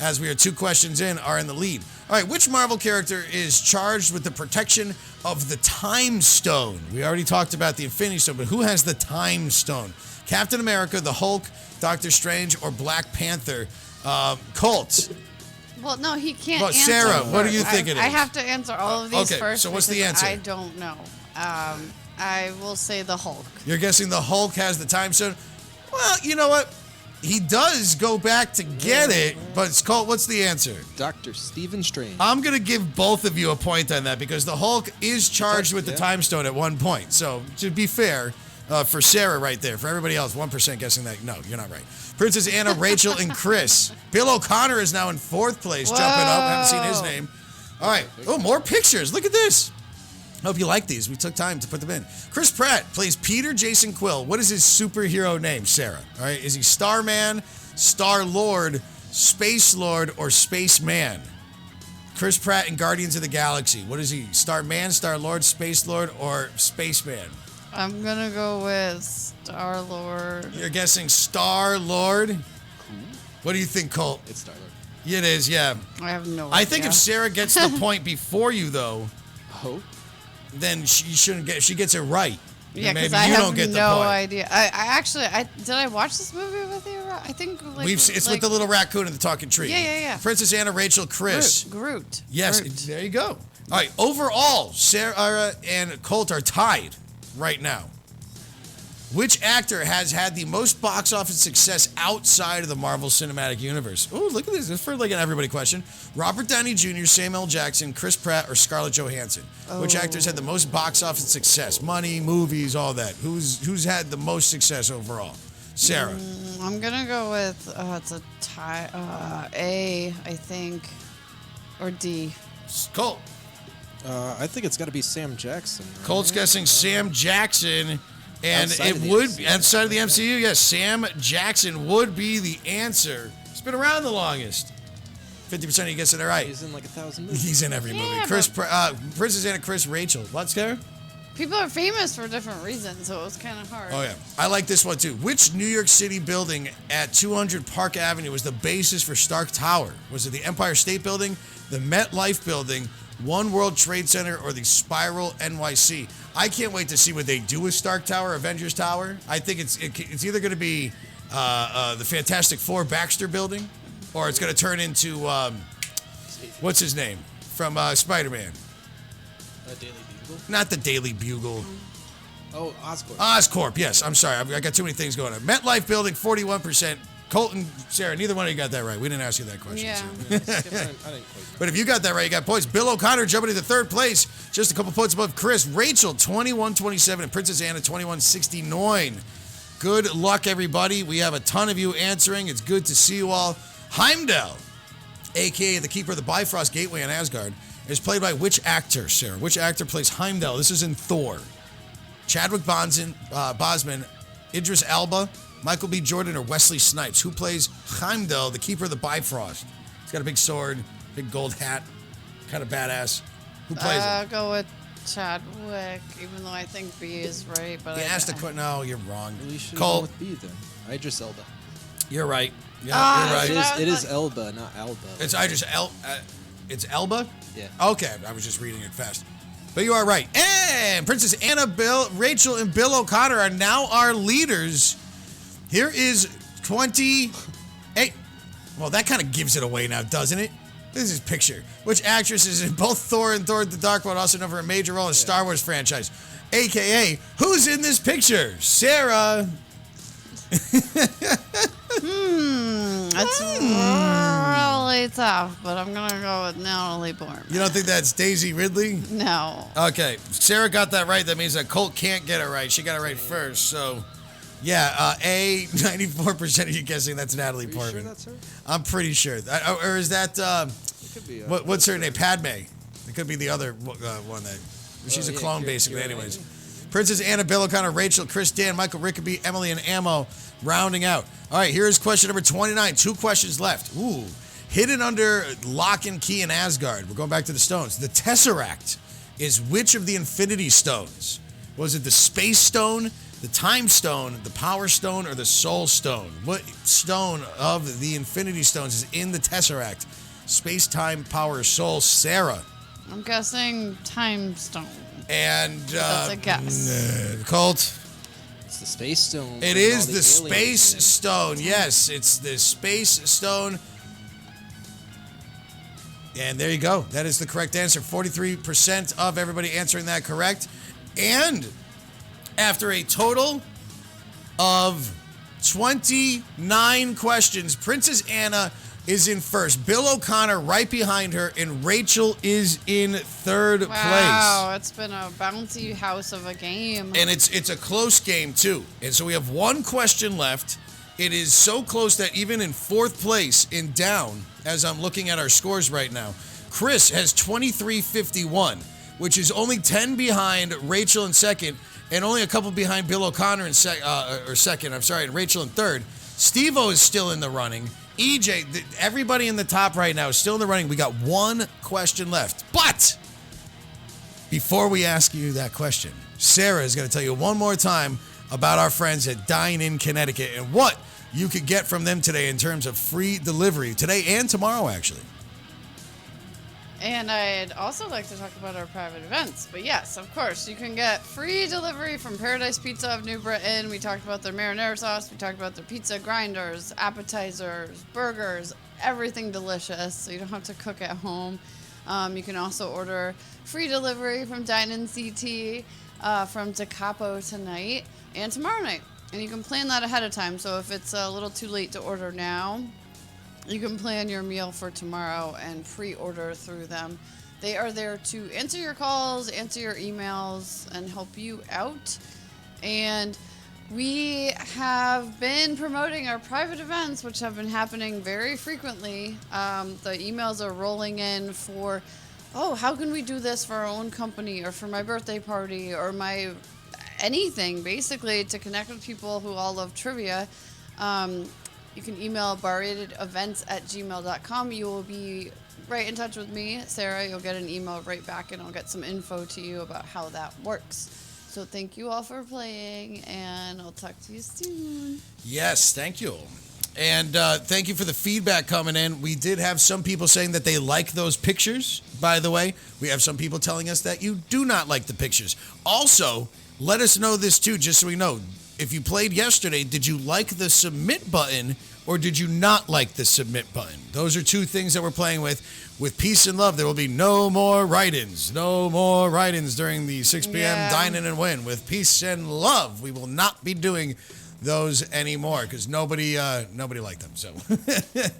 as we are 2 questions in, are in the lead. All right, which Marvel character is charged with the protection of the Time Stone? We already talked about the Infinity Stone, but who has the Time Stone? Captain America, the Hulk, Doctor Strange, or Black Panther? Colt. Well, no, he can't Well, answer Sarah, first. what do you think it I is? have to answer all of these Okay, first. so what's the because answer? I don't know. I will say the Hulk. You're guessing the Hulk has the Time Stone? Well, you know what? He does go back to get it, but it's Colt, what's the answer? Dr. Stephen Strange. I'm going to give both of you a point on that because the Hulk is charged with the Yeah. Time Stone at one point. So, to be fair, for Sarah right there, for everybody else, 1% guessing that. No, you're not right. Princess Anna, Rachel, and Chris. Bill O'Connor is now in 4th place, jumping up. I haven't seen his name. All right. Oh, more pictures. Look at this. Hope you like these. We took time to put them in. Chris Pratt plays Peter Jason Quill. What is his superhero name, Sarah? All right. Is he Starman, Star-Lord, Space Lord, or Spaceman? Chris Pratt in Guardians of the Galaxy. What is he? Starman, Star-Lord, Space Lord, or Spaceman? I'm going to go with Star-Lord. You're guessing Star-Lord? What do you think, Colt? It's Star-Lord. It is, yeah. I have no idea. I think if Sarah gets the point before you, though, Oh. then she shouldn't get. She gets it right. Yeah, Maybe because I you have don't get the no point. idea. I actually, did I watch this movie with you? I think like It's like, with the little raccoon and the talking tree. Yeah. Princess Anna, Rachel, Chris. Groot. Yes, Groot. there you go. All right, overall, Sarah and Colt are tied right now. Which actor has had the most box office success outside of the Marvel Cinematic Universe? Oh, look at this. This is for like an everybody question. Robert Downey Jr., Samuel L. Jackson, Chris Pratt, or Scarlett Johansson? Which actors had the most box office success? Money, movies, all that. Who's had the most success overall? Sarah. I'm gonna go with it's a tie. A, I think, or D. Colt. I think it's got to be Sam Jackson. Right? Colt's guessing Sam Jackson. And Outside it of the would, MCU. outside of the MCU, yes, Sam Jackson would be the answer. He's been around the longest. 50% of you guessing it right. He's in like 1,000 movies. He's in every movie. Yeah, Princess Anna, Chris, Rachel. What, Scare? People are famous for different reasons, so it was kind of hard. Oh, yeah. I like this one, too. Which New York City building at 200 Park Avenue was the basis for Stark Tower? Was it the Empire State Building, the MetLife Building, One World Trade Center, or the Spiral NYC? I can't wait to see what they do with Stark Tower, Avengers Tower. I think it's either going to be the Fantastic Four Baxter Building, or it's going to turn into, what's his name, from Spider-Man. Daily Bugle. Not the Daily Bugle. Oh, Oscorp. Oscorp, yes. I'm sorry. I got too many things going on. MetLife Building, 41%. Colton, Sarah, neither one of you got that right. We didn't ask you that question. Yeah. So. I didn't quite. But if you got that right, you got points. Bill O'Connor jumping into third place, just a couple points above Chris. Rachel, 21-27, and Princess Anna, 21-69. Good luck, everybody. We have a ton of you answering. It's good to see you all. Heimdall, a.k.a. the keeper of the Bifrost Gateway in Asgard, is played by which actor, Sarah? Which actor plays Heimdall? This is in Thor. Chadwick Boseman, Idris Elba, Michael B. Jordan, or Wesley Snipes? Who plays Heimdall, the keeper of the Bifrost? He's got a big sword, big gold hat, kind of badass. Who plays him? I'll go with Chadwick, even though I think B is right. But You asked the question. No, you're wrong. We should Cole, go with B then. Idris Elba. you're right. Yeah, Ah, you're shit. right. It is Elba, not Alba. It's it's Elba? Yeah. Okay, I was just reading it fast. But you are right. And Princess Anna, Rachel, and Bill O'Connor are now our leaders. Here is 28. Well, that kind of gives it away now, doesn't it? This is picture. Which actress is in both Thor and Thor the Dark World, also known for a major role in the Star Wars franchise? AKA, who's in this picture? Sarah. That's really tough, but I'm going to go with Natalie Portman. You don't think that's Daisy Ridley? No. Okay, Sarah got that right. That means that Colt can't get it right. She got it right first. So, yeah, 94% of you guessing that's Natalie Are you Portman. sure that's her? I'm pretty sure. Or is that, It could be. what's her name? Padme. It could be the other one that, she's a yeah, clone you're- basically you're anyways. right. Princess Anna, Bill O'Connor, Rachel, Chris, Dan, Michael, Rickaby, Emily, and Ammo rounding out. All right, here's question number 29. 2 questions left. Ooh. Hidden under lock and key in Asgard. We're going back to the stones. The Tesseract is which of the Infinity Stones? Was it the Space Stone, the Time Stone, the Power Stone, or the Soul Stone? What stone of the Infinity Stones is in the Tesseract? Space, Time, Power, Soul. Sarah. I'm guessing Time Stone. And That's a guess. Colt. It's the Space Stone. It bringing is all the aliens Space in. Stone. Yes, it's the Space Stone. And there you go. That is the correct answer. 43% of everybody answering that correct. And after a total of 29 questions, Princess Anna is in first. Bill O'Connor right behind her, and Rachel is in third place. Wow, it's been a bouncy house of a game. And it's a close game, too. And so we have one question left. It is so close that even in fourth place in down, as I'm looking at our scores right now, Chris has 2351, which is only 10 behind Rachel in second, and only a couple behind Bill O'Connor in second, and Rachel in third. Steve-O is still in the running. EJ, everybody in the top right now is still in the running. We got one question left. But before we ask you that question, Sarah is going to tell you one more time about our friends at Dine-In Connecticut and what you could get from them today in terms of free delivery today and tomorrow, actually. And I'd also like to talk about our private events. But yes, of course, you can get free delivery from Paradise Pizza of New Britain. We talked about their marinara sauce. We talked about their pizza grinders, appetizers, burgers, everything delicious. So you don't have to cook at home. You can also order free delivery from Dine-In CT from Da Capo tonight and tomorrow night. And you can plan that ahead of time. So if it's a little too late to order now, you can plan your meal for tomorrow and pre-order through them. They are there to answer your calls, answer your emails, and help you out. And we have been promoting our private events, which have been happening very frequently. The emails are rolling in for oh, how can we do this for our own company or for my birthday party or my anything, basically, to connect with people who all love trivia, you can email barratedevents@gmail.com. You will be right in touch with me, Sarah. You'll get an email right back, and I'll get some info to you about how that works. So thank you all for playing, and I'll talk to you soon. Yes, thank you. And thank you for the feedback coming in. We did have some people saying that they like those pictures, by the way. We have some people telling us that you do not like the pictures. Also, let us know this too, just so we know. If you played yesterday, did you like the submit button or did you not like the submit button? Those are two things that we're playing with. With peace and love, there will be no more write-ins. No more write-ins during the 6 p.m. Dine-In and Win. With peace and love, we will not be doing those anymore because nobody liked them. So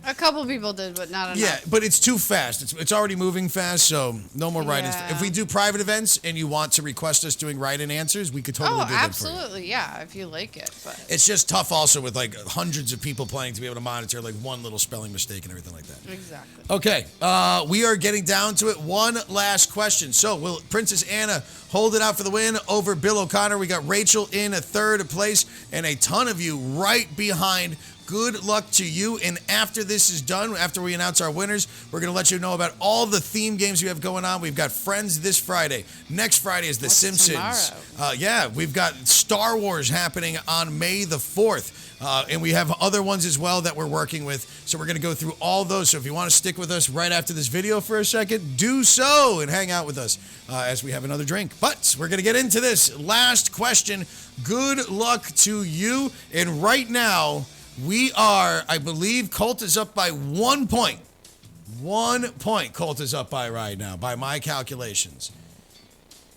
a couple people did, but not enough. Yeah, but it's too fast. It's already moving fast, so no more write-ins. Yeah. If we do private events and you want to request us doing write-in answers, we could totally do them for you. Absolutely, yeah, if you like it. But it's just tough also with like hundreds of people playing to be able to monitor like one little spelling mistake and everything like that. Exactly. Okay, we are getting down to it. One last question. So will Princess Anna hold it out for the win over Bill O'Connor? We got Rachel in a third place and a ton of you right behind. Good luck to you. And after this is done, after we announce our winners, we're going to let you know about all the theme games we have going on. We've got Friends this Friday. Next Friday is The Simpsons. Yeah, we've got Star Wars happening on May the 4th. And we have other ones as well that we're working with. So we're going to go through all those. So if you want to stick with us right after this video for a second, do so and hang out with us as we have another drink. But we're going to get into this last question. Good luck to you. And right now, we are, I believe, Colt is up by 1 point. 1 point Colt is up by right now, by my calculations.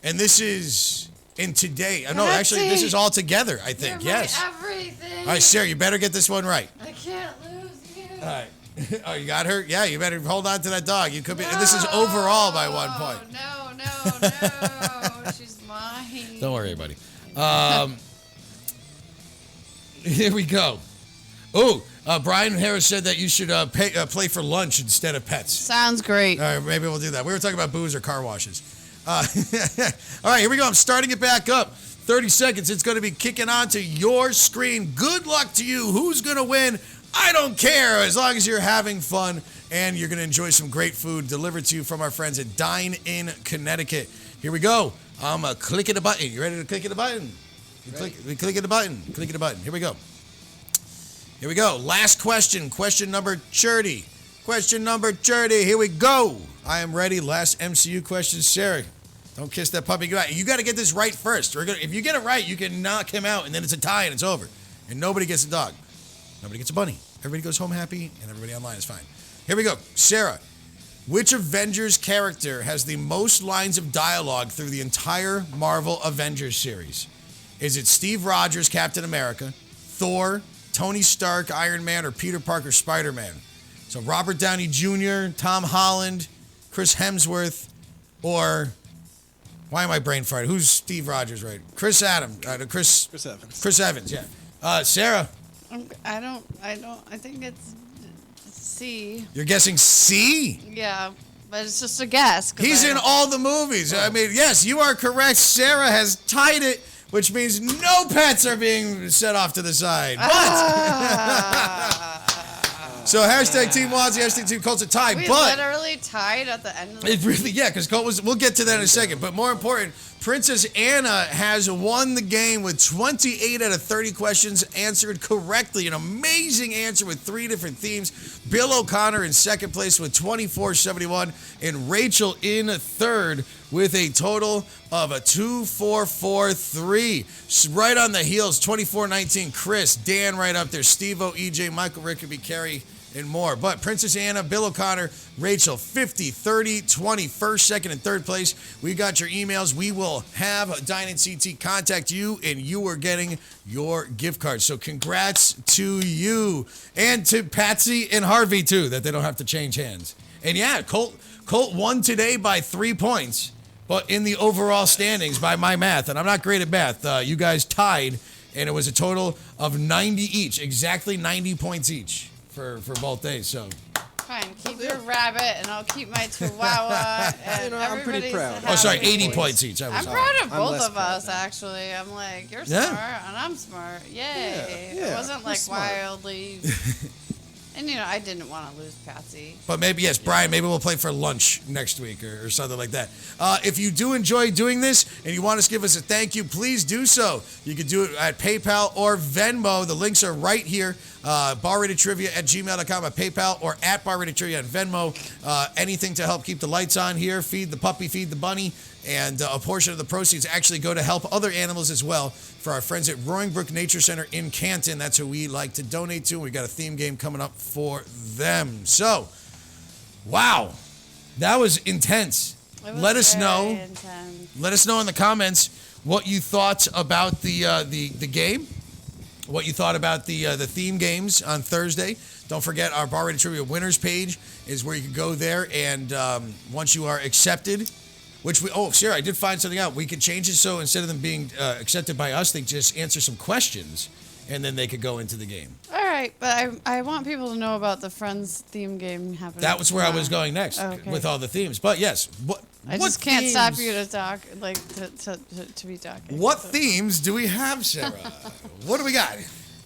And this is in today. No, actually, this is all together, I think. You're yes. my everything. All right, Sarah, you better get this one right. I can't lose you. All right. Oh, you got her? Yeah, you better hold on to that dog. You could be. And this is overall by 1 point. No. She's mine. Don't worry, buddy. Here we go. Oh, Brian Harris said that you should play for lunch instead of pets. Sounds great. All right, maybe we'll do that. We were talking about booze or car washes. All right, here we go. I'm starting it back up. 30 seconds. It's going to be kicking onto your screen. Good luck to you. Who's going to win? I don't care, as long as you're having fun and you're going to enjoy some great food delivered to you from our friends at Dine-In Connecticut. Here we go. I'm clicking the button. You ready to click the button? Clicking the button. Clicking the button. Here we go. Here we go. Last question. Question number 30. Question number 30. Here we go. I am ready. Last MCU question. Sarah, don't kiss that puppy goodbye. You got to get this right first. If you get it right, you can knock him out, and then it's a tie, and it's over. And nobody gets a dog. Nobody gets a bunny. Everybody goes home happy, and everybody online is fine. Here we go. Sarah, which Avengers character has the most lines of dialogue through the entire Marvel Avengers series? Is it Steve Rogers, Captain America, Thor, Tony Stark, Iron Man, or Peter Parker, Spider-Man? So Robert Downey Jr., Tom Holland, Chris Hemsworth, or why am I brain farting? Who's Steve Rogers, right? Chris Evans. Chris Evans, yeah. Sarah? I think it's C. You're guessing C? Yeah, but it's just a guess. He's in all the movies. I mean, yes, you are correct. Sarah has tied it, which means no pets are being set off to the side. So hashtag TEAMWADSY, hashtag TEAMCOLT a tie. We but literally tied at the end of the it really, yeah, because Colt was, we'll get to that in a second. But more important, Princess Anna has won the game with 28 out of 30 questions answered correctly. An amazing answer with 3 different themes. Bill O'Connor in second place with 2471, and Rachel in third with a total of a 2443. Right on the heels, 2419, Chris, Dan right up there, Steve-O, EJ, Michael Rickaby, Carrie, and more. But Princess Anna, Bill O'Connor, Rachel, 50, 30, 20, first, second, and third place. We got your emails. We will have Dine-In CT contact you, and you are getting your gift card. So congrats to you, and to Patsy and Harvey, too, that they don't have to change hands. And yeah, Colt won today by 3 points, but in the overall standings, by my math, and I'm not great at math, you guys tied, and it was a total of 90 each, exactly 90 points each for both days. So Fine, keep keep your rabbit, and I'll keep my chihuahua. And I'm pretty everybody's proud. Oh, sorry, happy. 80 points each. I'm proud of I'm both less of proud us, now. actually. I'm like, you're Yeah. smart, and I'm smart. Yay. Yeah, It wasn't we're like smart. wildly. And, I didn't want to lose Patsy. But maybe, yes, Brian, maybe we'll play for lunch next week or something like that. If you do enjoy doing this and you want us to give us a thank you, please do so. You can do it at PayPal or Venmo. The links are right here. barratedtrivia@gmail.com at PayPal or at barratedtrivia on Venmo. Anything to help keep the lights on here, feed the puppy, feed the bunny, and a portion of the proceeds actually go to help other animals as well for our friends at Roaring Brook Nature Center in Canton. That's who we like to donate to. We got a theme game coming up for them. So, wow, that was intense. It was Let us very know. intense. Let us know in the comments what you thought about the game, what you thought about the theme games on Thursday. Don't forget our Bar Rated Trivia winners page is where you can go there, and once you are accepted, Sarah, I did find something out. We could change it so instead of them being accepted by us, they just answer some questions, and then they could go into the game. All right, but I want people to know about the Friends theme game happening. That was where I was tomorrow. going next Okay. with all the themes. But yes, I just can't stop you to talk, like to be talking. What So. themes do we have, Sarah? What do we got?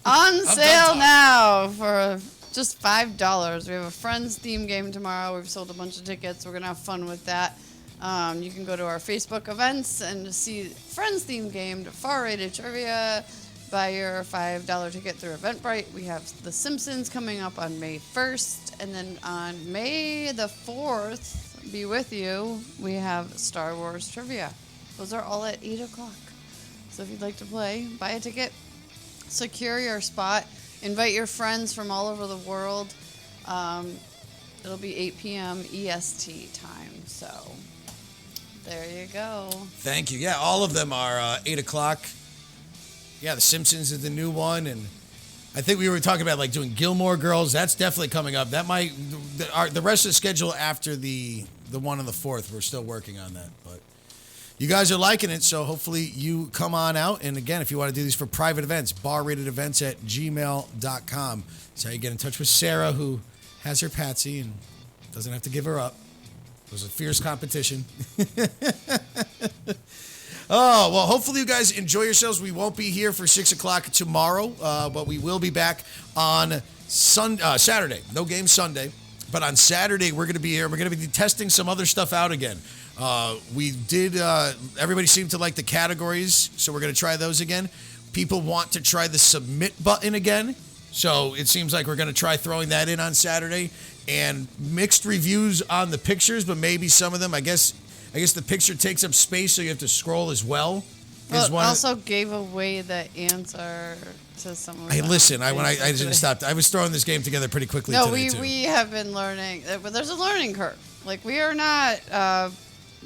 On done sale talking. now for just $5. We have a Friends theme game tomorrow. We've sold a bunch of tickets. We're gonna have fun with that. You can go to our Facebook events and see Friends theme game, Far Rated Trivia. Buy your $5 ticket through Eventbrite. We have The Simpsons coming up on May 1st, and then on May the 4th, be with you, we have Star Wars trivia. Those are all at 8 o'clock. So if you'd like to play, buy a ticket, secure your spot, invite your friends from all over the world. It'll be 8 p.m. EST time. So there you go. Thank you. Yeah, all of them are 8 o'clock. Yeah, The Simpsons is the new one, and I think we were talking about like doing Gilmore Girls. That's definitely coming up. That might the rest of the schedule after the one on the 4th. We're still working on that, but you guys are liking it, so hopefully you come on out. And again, if you want to do these for private events, barratedevents@gmail.com. That's how you get in touch with Sarah, who has her Patsy and doesn't have to give her up. It was a fierce competition. Oh, well, hopefully you guys enjoy yourselves. We won't be here for 6 o'clock tomorrow, but we will be back on Saturday. No game Sunday. But on Saturday, we're going to be here. We're going to be testing some other stuff out again. Everybody seemed to like the categories, so we're going to try those again. People want to try the submit button again, so it seems like we're going to try throwing that in on Saturday. And mixed reviews on the pictures, but maybe some of them, I guess the picture takes up space, so you have to scroll as well. Well, also gave away the answer to some of Hey, them. listen, I didn't stop. I was throwing this game together pretty quickly No, today, too. we have been learning, but there's a learning curve. Like, we are not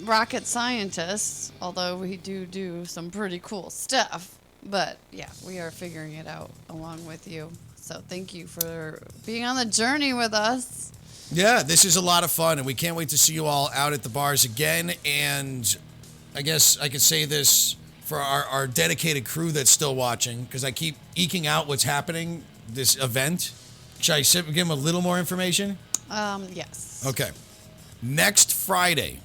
rocket scientists, although we do some pretty cool stuff. But, yeah, we are figuring it out along with you. So thank you for being on the journey with us. Yeah, this is a lot of fun, and we can't wait to see you all out at the bars again. And I guess I could say this for our dedicated crew that's still watching, because I keep eking out what's happening, this event. Should I give them a little more information? Yes. Okay. Next Friday,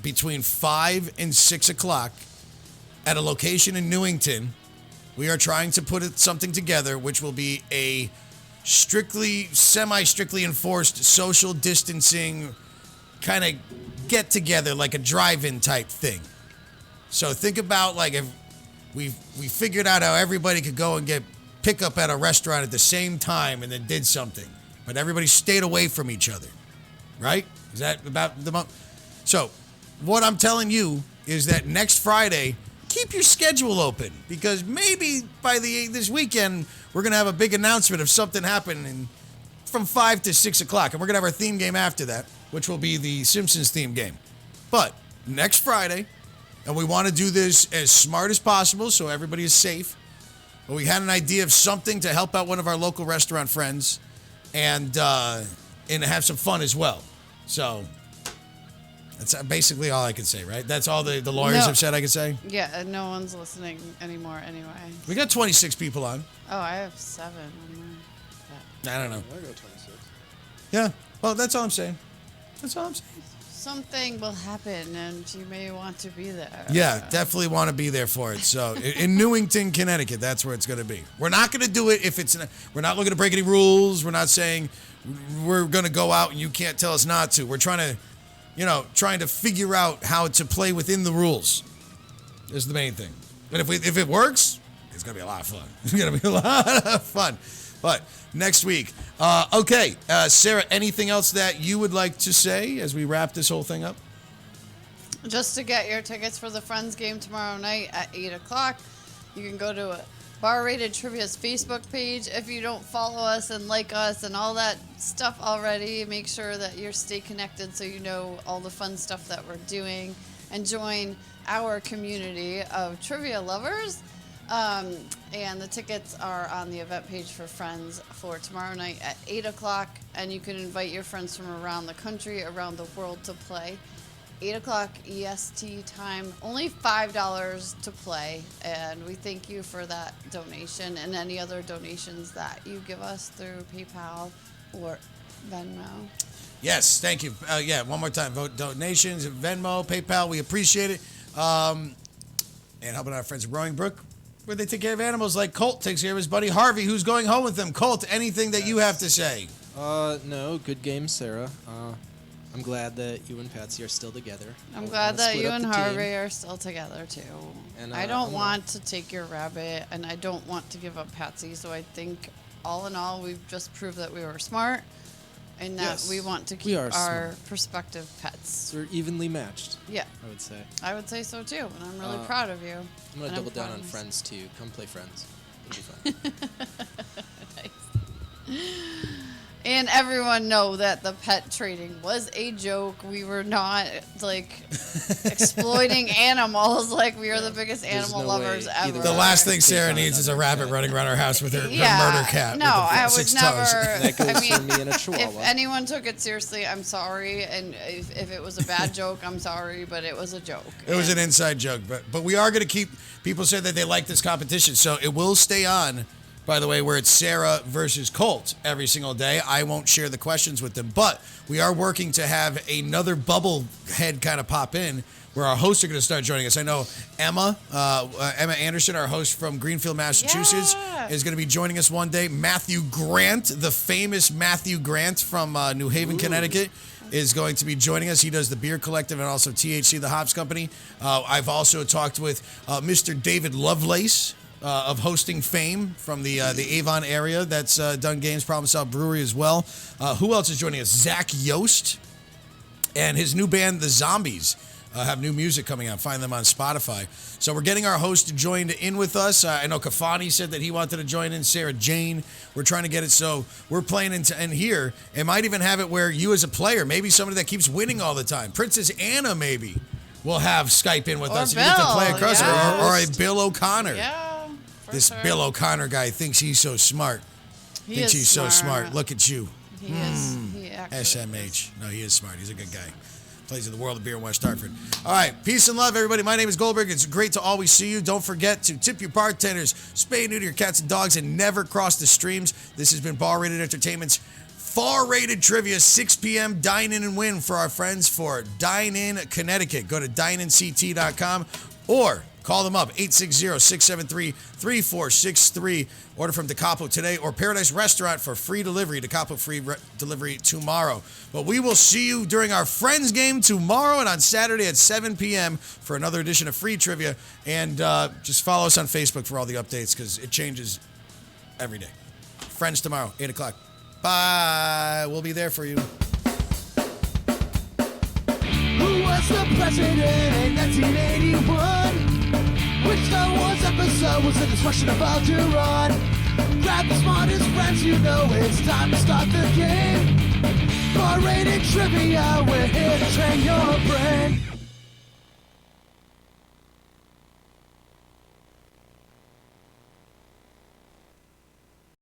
between 5 and 6 o'clock, at a location in Newington, we are trying to put something together, which will be a semi-strictly enforced social distancing kind of get together, like a drive-in type thing. So think about like if we figured out how everybody could go and get pickup at a restaurant at the same time and then did something, but everybody stayed away from each other, right? Is that about the So what I'm telling you is that next Friday, keep your schedule open, because maybe by this weekend we're going to have a big announcement of something happening from 5 to 6 o'clock. And we're going to have our theme game after that, which will be the Simpsons theme game. But next Friday, and we want to do this as smart as possible so everybody is safe. But we had an idea of something to help out one of our local restaurant friends and have some fun as well. So that's basically all I can say, right? That's all the lawyers have said I can say? Yeah, no one's listening anymore anyway. We got 26 people on. Oh, I have 7 on mine. I don't know. I go 26. Yeah. Well, that's all I'm saying. That's all I'm saying. Something will happen, and you may want to be there. Yeah, definitely want to be there for it. So in Newington, Connecticut, that's where it's going to be. We're not going to do it if it's. We're not looking to break any rules. We're not saying we're going to go out and you can't tell us not to. We're trying to figure out how to play within the rules. Is the main thing. But if it works, it's going to be a lot of fun. It's going to be a lot of fun. But next week. Okay, Sarah, anything else that you would like to say as we wrap this whole thing up? Just to get your tickets for the Friends game tomorrow night at 8 o'clock, you can go to Bar Rated Trivia's Facebook page. If you don't follow us and like us and all that stuff already, make sure that you stay connected so you know all the fun stuff that we're doing and join our community of trivia lovers. And the tickets are on the event page for Friends for tomorrow night at 8 o'clock. And you can invite your friends from around the country, around the world to play. 8 o'clock EST time, only $5 to play. And we thank you for that donation and any other donations that you give us through PayPal or Venmo. Yes, thank you. One more time. Vote donations, Venmo, PayPal. We appreciate it. And helping our friends at Rowing Brook, where they take care of animals like Colt takes care of his buddy Harvey, who's going home with them. Colt, anything that you have to say? No, good game, Sarah. I'm glad that you and Patsy are still together. I'm glad that you and Harvey are still together, too. And, I don't want to take your rabbit, and I don't want to give up Patsy, so I think, all in all, we've just proved that we were smart and that we want to keep our prospective pets. We're evenly matched. Yeah. I would say. I would say so, too, and I'm really proud of you. I'm going to double down on Friends, too. Come play Friends. It'll be fun. Nice. And everyone know that the pet trading was a joke. We were not, exploiting animals. We are the biggest animal lovers ever. The last thing Sarah needs is a rabbit running around her house with her murder cat. No, I was never. That goes for me and a chihuahua. If anyone took it seriously, I'm sorry. And if it was a bad joke, I'm sorry. But it was a joke. It was an inside joke. But we are going to keep. People said that they like this competition, so it will stay on. By the way, where it's Sarah versus Colt every single day. I won't share the questions with them, but we are working to have another bubble head kind of pop in where our hosts are going to start joining us. I know Emma Anderson, our host from Greenfield, Massachusetts, is going to be joining us one day. Matthew Grant, the famous Matthew Grant from New Haven, Connecticut, is going to be joining us. He does the Beer Collective and also THC, the Hops Company. I've also talked with Mr. David Lovelace, of hosting fame from the Avon area that's done games, Problem Solved Brewery as well. Who else is joining us? Zach Yost and his new band, The Zombies, have new music coming out. Find them on Spotify. So we're getting our host joined in with us. I know Kafani said that he wanted to join in. Sarah Jane. We're trying to get it so we're playing in here. It might even have it where you as a player, maybe somebody that keeps winning all the time. Princess Anna maybe will have Skype in with us. Bill, and you get to play across or a Bill O'Connor. Yeah. This Bill O'Connor guy thinks he's so smart. Thinks he's so smart. Look at you. He is. He actually SMH. No, he is smart. He's a good guy. Plays in the World of Beer in West Hartford. All right. Peace and love, everybody. My name is Goldberg. It's great to always see you. Don't forget to tip your bartenders, spay and neuter your cats and dogs, and never cross the streams. This has been Bar Rated Entertainment's Far-Rated Trivia, 6 p.m. Dine-In and win for our friends for Dine-In Connecticut. Go to dineinct.com or call them up, 860-673-3463. Order from DeCapo today or Paradise Restaurant for free delivery. DeCapo free delivery tomorrow. But we will see you during our Friends game tomorrow and on Saturday at 7 p.m. for another edition of Free Trivia. And just follow us on Facebook for all the updates because it changes every day. Friends tomorrow, 8 o'clock. Bye. We'll be there for you. Who was the president in 1981? Which Star Wars episode was the destruction about to run? Grab the smartest friends, you know it's time to start the game. Bar-rated trivia, we're here to train your brain.